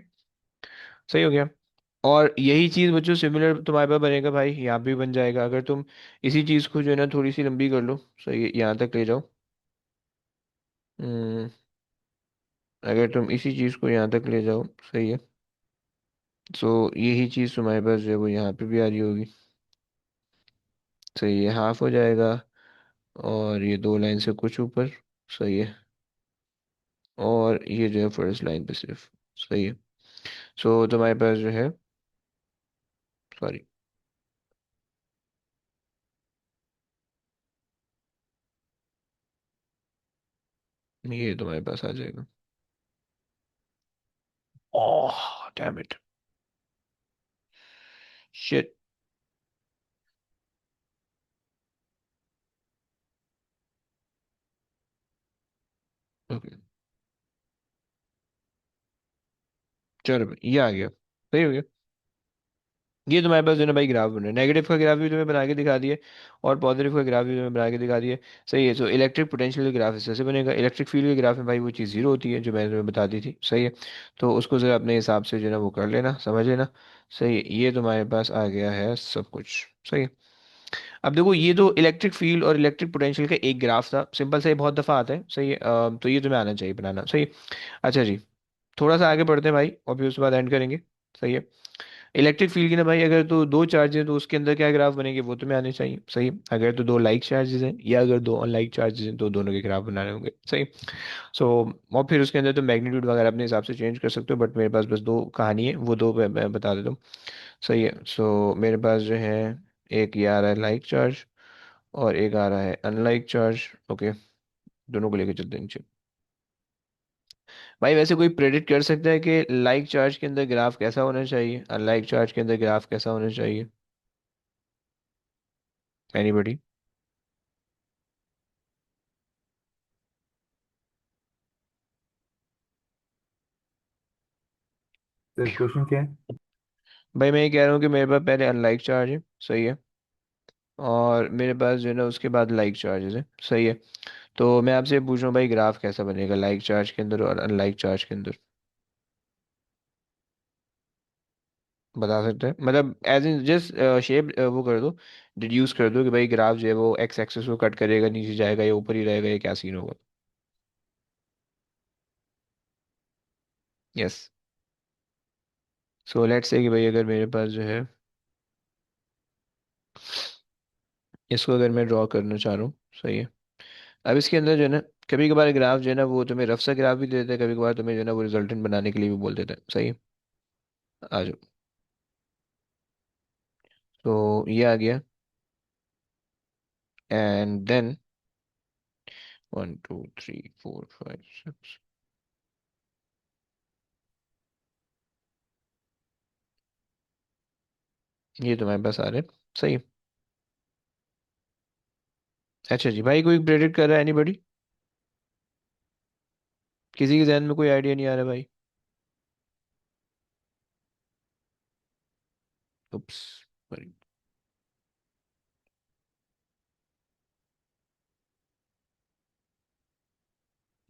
सही हो गया। और यही चीज बच्चों सिमिलर तुम्हारे पास बनेगा भाई, यहाँ भी बन जाएगा। अगर तुम इसी चीज को जो है ना थोड़ी सी लंबी कर लो, सही है, यहाँ तक ले जाओ। हम्म, अगर तुम इसी चीज को यहाँ तक ले जाओ, सही है। सो यही चीज तुम्हारे पास जो है वो यहाँ पे भी आ रही होगी, सही है। हाफ हो जाएगा, और ये दो लाइन से कुछ ऊपर, सही है। और ये जो है फर्स्ट लाइन पे सिर्फ, सही है। सो तुम्हारे पास जो है, सॉरी, ये तुम्हारे पास आ जाएगा। Oh damn it, shit. Okay, चलो भाई, ये आ गया, सही हो गया। ये तुम्हारे पास जो है ना भाई ग्राफ बन रहा है। नेगेटिव का ग्राफ भी तुम्हें बना के दिखा दिए, और पॉजिटिव का ग्राफ भी तुम्हें बना के दिखा दिए, सही है। सो इलेक्ट्रिक पोटेंशियल का ग्राफ इस तरह से बनेगा। इलेक्ट्रिक फील्ड के ग्राफ में भाई वो चीज़ जीरो होती है जो मैंने तुम्हें बता दी थी, सही है। तो उसको जरा अपने हिसाब से जो है ना वो कर लेना, समझ लेना, सही है। ये तुम्हारे पास आ गया है सब कुछ, सही है। अब देखो, ये तो इलेक्ट्रिक फील्ड और इलेक्ट्रिक पोटेंशियल का एक ग्राफ था, सिंपल सा, ये बहुत दफ़ा आता है, सही है। तो ये तुम्हें आना चाहिए बनाना, सही है। अच्छा जी, थोड़ा सा आगे बढ़ते हैं भाई, और फिर उसके बाद एंड करेंगे, सही है। इलेक्ट्रिक फील्ड की ना भाई, अगर तो दो चार्जेस हैं तो उसके अंदर क्या ग्राफ बनेंगे वो तुम्हें आने चाहिए, सही। अगर तो दो लाइक चार्जेस हैं या अगर दो अनलाइक चार्जेस हैं तो दोनों के ग्राफ बनाने होंगे, सही। सो और फिर उसके अंदर तो मैग्नीट्यूड वगैरह अपने हिसाब से चेंज कर सकते हो, बट मेरे पास बस दो कहानी है, वो दो मैं बता देता हूँ, सही है। सो मेरे पास जो है, एक ये आ रहा है लाइक चार्ज, और एक आ रहा है अनलाइक चार्ज, ओके। दोनों को लेके चलते हैं नीचे। भाई वैसे कोई प्रेडिक्ट कर सकता है कि लाइक चार्ज के अंदर ग्राफ कैसा होना चाहिए, अनलाइक चार्ज के अंदर ग्राफ कैसा होना चाहिए? एनीबडी? सर क्वेश्चन क्या है? भाई मैं ये कह रहा हूँ कि मेरे पास पहले अनलाइक चार्ज है, सही है। और मेरे पास जो है ना उसके बाद लाइक चार्जेस है, सही है। तो मैं आपसे पूछ रहा हूँ भाई, ग्राफ कैसा बनेगा लाइक चार्ज के अंदर और अनलाइक चार्ज के अंदर? बता सकते हैं, मतलब एज इन जस्ट शेप वो कर दो, डिड्यूस कर दो कि भाई ग्राफ जो है वो एक्स एक्सिस को कट करेगा, नीचे जाएगा या ऊपर ही रहेगा, या क्या सीन होगा। यस। सो लेट्स से कि भाई अगर मेरे पास जो है, इसको अगर मैं ड्रॉ करना चाह रहा हूँ, सही है। अब इसके अंदर जो है ना, कभी कभार ग्राफ जो है ना वो तुम्हें रफ सा ग्राफ भी दे देते हैं, कभी कभार तुम्हें जो है ना वो रिजल्टेंट बनाने के लिए भी बोल देते हैं, सही है। आ जाओ। तो ये आ गया, एंड देन 1 2 3 4 5 6, ये तुम्हारे पास आ रहे हैं, सही है। अच्छा जी, भाई कोई प्रेडिक्ट कर रहा है एनीबॉडी? किसी के जहन में कोई आइडिया नहीं आ रहा भाई? उप्स, सॉरी।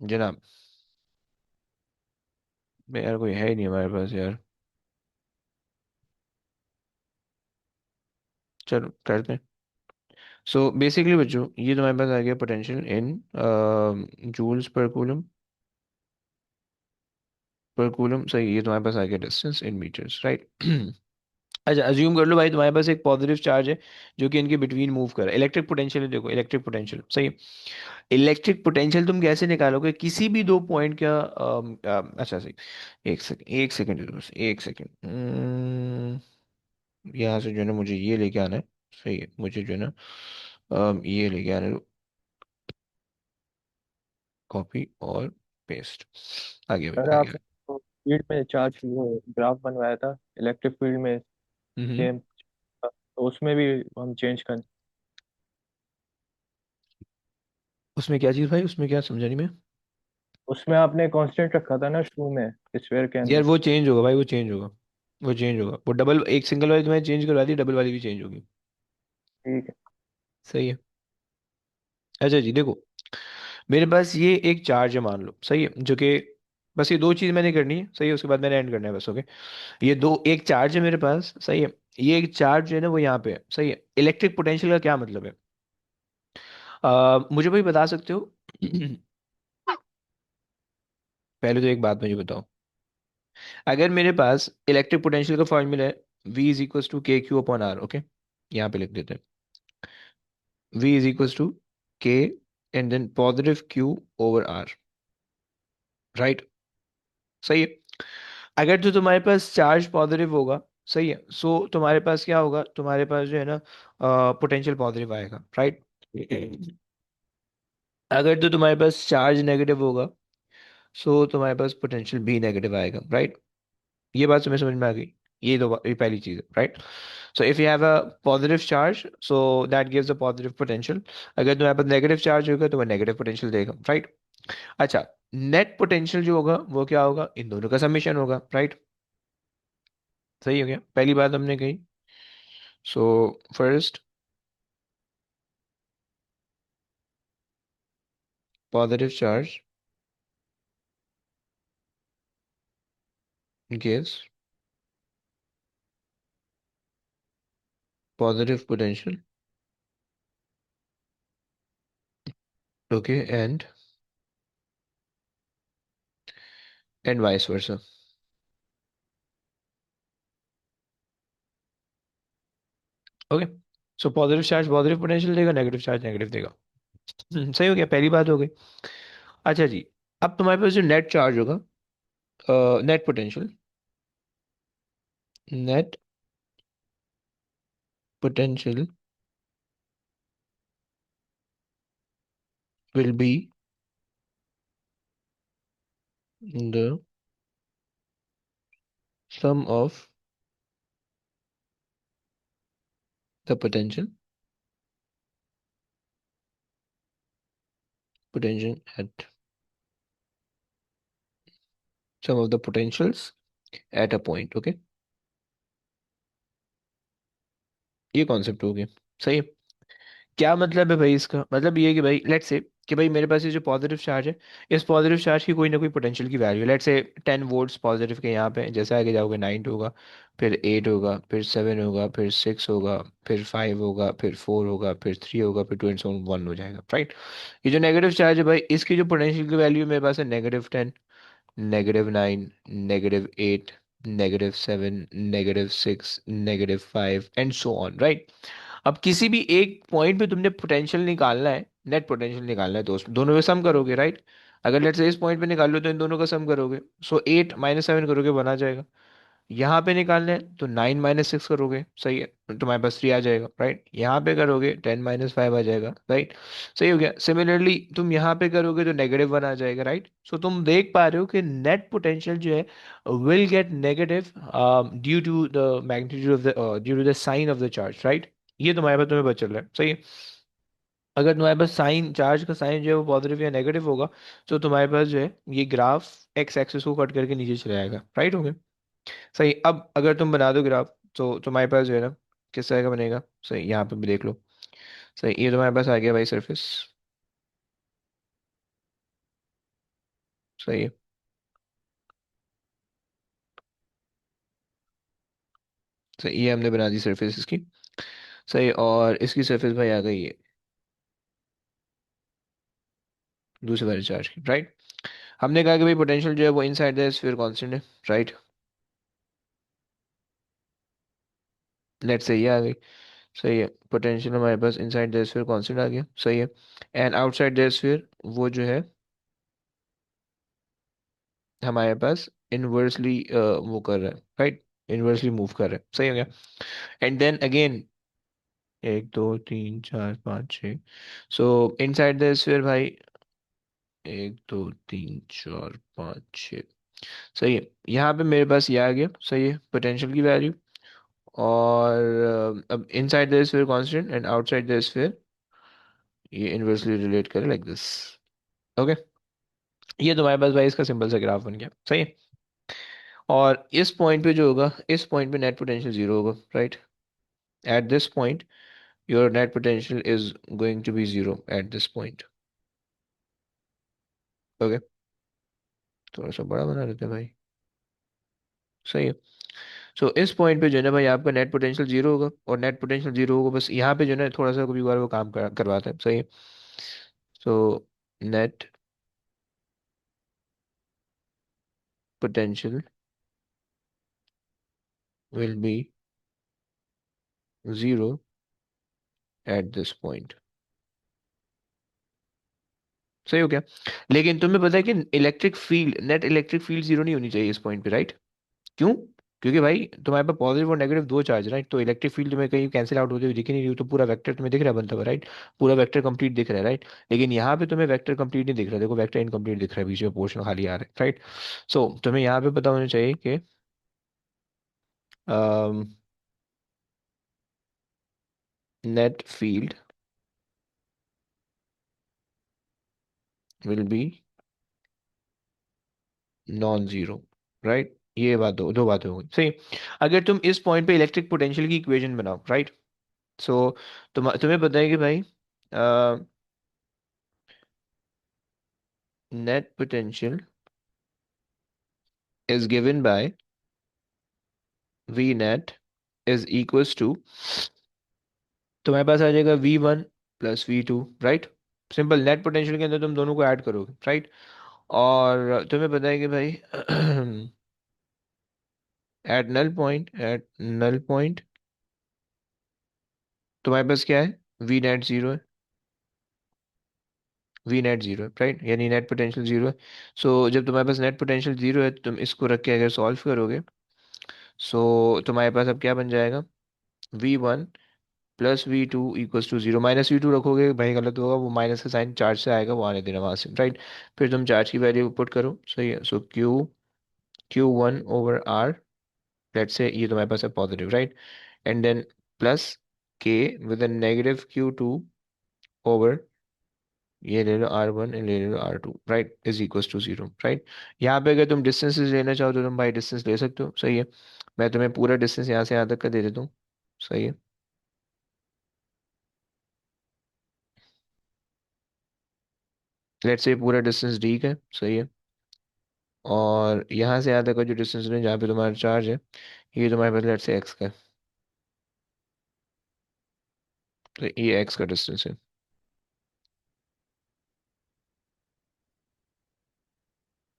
जनाब, यार कोई है ही नहीं हमारे पास यार। चलो करते हैं। सो बेसिकली बच्चों, ये तुम्हारे पास आ गया potential in joules per coulomb, per coulomb, सही। ये तुम्हारे पास आ गया डिस्टेंस इन मीटर्स, राइट। अच्छा, अज्यूम कर लो भाई तुम्हारे पास एक पॉजिटिव चार्ज है जो कि इनके बिटवीन मूव कर रहा है। इलेक्ट्रिक पोटेंशियल है, देखो इलेक्ट्रिक पोटेंशियल, सही। इलेक्ट्रिक पोटेंशियल तुम कैसे निकालोगे किसी भी दो पॉइंट का? अच्छा सही। एक सेकंड, एक सेकंड, एक सेकंड। यहाँ से जो है ना मुझे ये लेके आना है, सही है। मुझे जो है ना ये लेके आना है, कॉपी और पेस्ट। आ गया अरे भाई, आ गया। आपने तो फील्ड में चार्ज वो ग्राफ बनवाया था इलेक्ट्रिक फील्ड में, हम्म। सेम, तो उसमें भी हम चेंज कर। उसमें क्या चीज़ भाई, उसमें क्या समझा नहीं मैं? उसमें आपने कांस्टेंट रखा था ना शुरू में, स्फीयर के यार अंदर। वो चेंज होगा भाई, वो चेंज होगा, वो चेंज होगा। वो डबल, एक सिंगल वाली तुम्हें चेंज करवा दी, डबल वाली भी चेंज होगी। ठीक है। सही है। अच्छा जी देखो, मेरे पास ये एक चार्ज है मान लो, सही है, जो कि बस ये दो चीज़ मैंने करनी है, सही है, उसके बाद मैंने एंड करना है बस, ओके। ये दो, एक चार्ज है मेरे पास, सही है। ये एक चार्ज जो है ना वो यहाँ पे है, सही है। इलेक्ट्रिक पोटेंशियल का क्या मतलब है? मुझे भाई बता सकते हो? पहले तो एक बात मुझे बताओ, अगर मेरे पास इलेक्ट्रिक पोटेंशियल का फॉर्मूला है V is equal to K Q upon R, okay, यहाँ पे लिख देते हैं। V is equal to K and then positive Q over R, right, सही है। अगर तो तुम्हारे पास चार्ज पॉजिटिव होगा, सही है, सो तुम्हारे पास क्या होगा, तुम्हारे पास जो है ना पोटेंशियल पॉजिटिव आएगा, राइट। अगर तो तुम्हारे पास चार्ज नेगेटिव होगा, सो तुम्हारे पास पोटेंशियल भी नेगेटिव आएगा, राइट। ये बात तुम्हें समझ में आ गई? ये पहली चीज है, right. So if you have a positive charge, so that gives a positive potential. अगर तुम्हारे पास नेगेटिव चार्ज होगा तो वह नेगेटिव पोटेंशियल देगा, राइट। अच्छा, नेट पोटेंशियल जो होगा वो क्या होगा, इन दोनों का समेशन होगा, राइट। सही हो गया, पहली बात हमने कही। So first, positive charge gives positive potential, okay, and vice versa, okay. So positive charge positive potential देगा, नेगेटिव चार्ज नेगेटिव देगा। सही हो गया, पहली बात हो गई। अच्छा जी, अब तुम्हारे पास जो नेट चार्ज होगा, net potential, net potential will be the sum of the potential at sum of the potentials at a point, okay। ये कॉन्सेप्ट हो गया, सही है। क्या मतलब है भाई इसका? मतलब ये है कि भाई लेट्स से कि भाई मेरे पास ये जो पॉजिटिव चार्ज है, इस पॉजिटिव चार्ज की कोई ना कोई पोटेंशियल की value, let's say 10 volts positive के यहाँ पे, जैसे आगे जाओगे 9 होगा, फिर 8 होगा, फिर 7 होगा, फिर 6 होगा, फिर 5 होगा, फिर 4 होगा, फिर 3 होगा, फिर 2 एंड सो 1 हो जाएगा, राइट। ये जो नेगेटिव चार्ज है भाई, इसकी जो पोटेंशियल की वैल्यू मेरे पास है -10, -9, -8, -7, -6, -5 एंड सो ऑन, राइट। अब किसी भी एक पॉइंट पे तुमने पोटेंशियल निकालना है, नेट पोटेंशियल निकालना है दोस्त, दोनों का सम करोगे, राइट। अगर लेट्स से इस पॉइंट पे निकाल लो तो इन दोनों का सम करोगे, सो 8 - 7 करोगे बना जाएगा। यहाँ पे निकालना है तो 9 - 6 करोगे, सही है, तो तुम्हारे पास 3 आ जाएगा, राइट। यहाँ पे करोगे 10 - 5 आ जाएगा, राइट। सही हो गया। सिमिलरली तुम यहाँ पे करोगे तो -1 आ जाएगा, राइट। सो तुम देख पा रहे हो कि नेट पोटेंशियल जो है will get negative due to the magnitude of the, due to the sign of the charge, right. ये तुम्हारे पास तुम्हें पता चल रहा है, सही है। अगर तुम्हारे पास साइन, चार्ज का साइन जो है वो पॉजिटिव या नेगेटिव होगा, तो तुम्हारे पास जो है ये ग्राफ एक्स एक्सिस को कट करके नीचे चले जाएगा, राइट हो गया। सही। अब अगर तुम बना दो ग्राफ, तो तुम्हारे पास जो है ना किस तरह का बनेगा, सही, यहाँ पे भी देख लो। सही, ये तुम्हारे पास आ गया भाई सरफेस, सही है। सही, ये हमने बना दी सरफेस इसकी, सही। और इसकी सरफेस भाई आ गई है दूसरे वाले चार्ज की, राइट। हमने कहा कि भाई पोटेंशियल जो है वो इनसाइड द स्फीयर कांस्टेंट है, राइट। लेट्स से ये आ गई, सही है। पोटेंशियल हमारे पास इनसाइड द स्फीयर कांस्टेंट आ गया, सही है। एंड आउटसाइड द स्फीयर वो जो है हमारे पास इनवर्सली वो कर रहा है, राइट, इनवर्सली मूव कर रहा है, सही हो गया। And then again 1 2 3 4 5 6, so inside the sphere भाई 1 2 3 4 5 6, सही है। यहाँ पे मेरे पास ये आ गया, सही है, पोटेंशियल की वैल्यू। और अब inside the sphere constant and outside the sphere ये इनवर्सली रिलेट करे लाइक दिस, ओके। ये तुम्हारे पास भाई इसका सिंपल सा ग्राफ बन गया, सही है। और इस पॉइंट पे जो होगा, इस पॉइंट पे नेट पोटेंशियल जीरो होगा, right. At this point your net potential is going to be zero at this point, okay. थोड़ा सा बड़ा बना देते हैं भाई, सही है। सो इस पॉइंट पे जो है ना भाई आपका नेट पोटेंशियल जीरो होगा, और नेट पोटेंशियल जीरो होगा, बस यहाँ पे जो है ना थोड़ा सा कभी बार वो काम करवाता है, सही है। So net potential will be zero at this point, सही हो गया। लेकिन तुम्हें पता है कि electric field, net electric field zero नहीं होनी चाहिए इस पॉइंट पे, राइट। क्यों? क्योंकि भाई तुम्हारे पास पॉजिटिव और नेगेटिव दो चार्ज, राइट, तो इलेक्ट्रिक फील्ड तुम्हें कहीं कैंसिल आउट होते हुए दिख ही नहीं रही हो, तो पूरा वेक्टर तुम्हें दिख रहा है बनता हुआ, राइट। पूरा वेक्टर कंप्लीट दिख रहा है, राइट। लेकिन यहाँ पे तुम्हें वेक्टर कंप्लीट नहीं दिख रहा, देखो वेक्टर इनकम्प्लीट दिख रहा है, बीच में पोर्शन खाली आ रहा है, राइट। सो तुम्हें यहाँ पे पता होना चाहिए कि net field will be non zero, right. ये बात, दो बातें हो गई, सही। अगर तुम इस पॉइंट पे इलेक्ट्रिक पोटेंशियल की इक्वेशन बनाओ, राइट, सो तुम्हें पता है कि भाई net potential is given by V net is equals to, तुम्हारे पास आ जाएगा V1 plus V2, right. Simple, net potential के अंदर तुम दोनों को ऐड करोगे, राइट। और तुम्हें पता है कि भाई एट नल पॉइंट तुम्हारे पास क्या है, वी नेट जीरो है, वी नेट जीरो है, राइट, यानी नेट पोटेंशियल जीरो है। सो जब तुम्हारे पास नेट पोटेंशियल जीरो है, तुम इसको रख के अगर सॉल्व करोगे, सो तुम्हारे पास अब क्या बन जाएगा, V1 प्लस V2 = 0, -V2 रखोगे भाई गलत होगा, वो माइनस का साइन चार्ज से आएगा, वो आने देना वहां से, राइट। फिर तुम चार्ज की वैल्यू पुट करो, सही है। सो Q1/R, लेट्स से ये तुम्हारे पास है positive, right. And then plus K with -Q2/, ये ले लो R1 एंड ले लो R2, राइट, = 0, राइट। यहाँ पे अगर तुम डिस्टेंसेस लेना चाहो तो तुम भाई डिस्टेंस ले सकते हो, सही है। मैं तुम्हें पूरा डिस्टेंस यहाँ से यहाँ तक का दे देता हूँ, सही है। लेट्स से पूरा डिस्टेंस डी का है, सही है। और यहाँ से यहाँ तक का जो डिस्टेंस है जहाँ पे तुम्हारा चार्ज है, ये तुम्हारे पास लेट्स से एक्स का है। तो ये एक्स का डिस्टेंस है,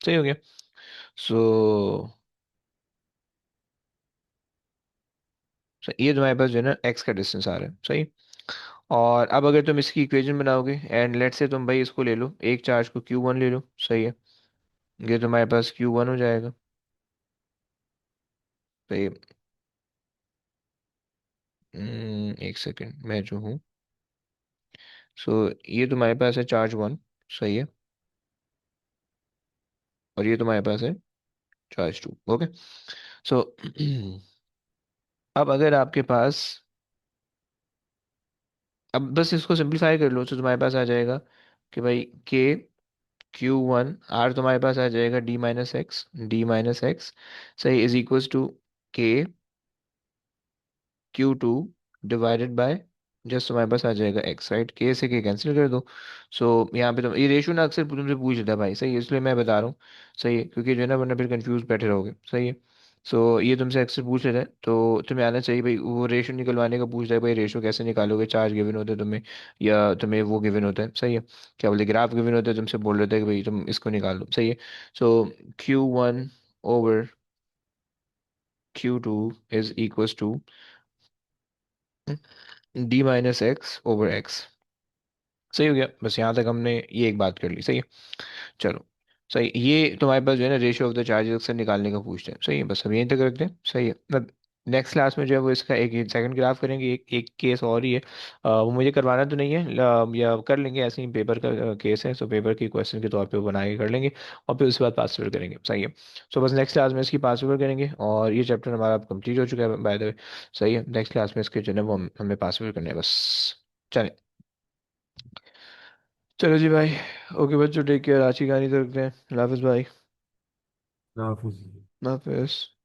सही हो गया। सो ये तुम्हारे पास जो है ना एक्स का डिस्टेंस आ रहा है, सही। और अब अगर तुम इसकी इक्वेशन बनाओगे एंड लेट से तुम भाई इसको ले लो, एक चार्ज को Q1 ले लो, सही है। ये तुम्हारे पास Q1 हो जाएगा, सही है। एक सेकेंड, मैं जो हूँ, सो ये तुम्हारे पास है चार्ज 1, सही है। और ये तुम्हारे पास है चार्ज 2, ओके। सो अब अगर आपके पास, अब बस इसको सिंप्लीफाई कर लो तो तुम्हारे पास आ जाएगा कि भाई के Q1 आर तुम्हारे पास आ जाएगा डी माइनस एक्स सही इज इक्वल्स टू के Q2 डिवाइडेड बाय, जस्ट तुम्हारे पास आ जाएगा एक्स, राइट। के से के कैंसिल कर दो। सो यहाँ पे तुम ये रेशियो ना अक्सर तुमसे पूछ लेता है भाई, सही है, इसलिए मैं बता रहा हूँ, सही है, क्योंकि जो है ना वरना फिर कंफ्यूज बैठे रहोगे, सही है। सो ये तुमसे अक्सर पूछ लेता है, तो तुम्हें आना चाहिए भाई, वो रेशियो निकलवाने का पूछ रहा है भाई, रेशियो कैसे निकालोगे, चार्ज गिवन होता है तुम्हें या तुम्हें वो गिवन होता है, सही है, क्या बोलते ग्राफ गिवन होता है, तुमसे बोल रहे थे कि भाई तुम इसको निकाल लो, सही है। सो Q1/Q2 is equals to d-x/x, सही हो गया। बस यहाँ तक हमने ये एक बात कर ली, सही है। चलो, सही, ये तुम्हारे पास जो है ना रेशियो ऑफ द चार्जेस अक्सर निकालने का पूछते हैं, सही है। बस हम यहीं तक रखते हैं, सही है। अब नेक्स्ट क्लास में जो है वो इसका एक सेकंड ग्राफ करेंगे, एक एक केस और ही है। वो मुझे करवाना तो नहीं है, या कर लेंगे, ऐसे ही पेपर का केस है, सो पेपर की क्वेश्चन के तौर पे वो बना के कर लेंगे और फिर उसके बाद पास पेपर करेंगे, सही है। सो बस नेक्स्ट क्लास में इसकी पास पेपर करेंगे और ये चैप्टर हमारा कंप्लीट हो चुका है बाय द वे, सही है। नेक्स्ट क्लास में इसके जो है वो हमें पास पेपर करने हैं बस। चले, चलो जी भाई, ओके बच्चों, टेक केयर, आज की कहानी तो रखते हैं, अल्लाह हाफिज़ भाई। हाफिज। अल्लाह हाफिज़।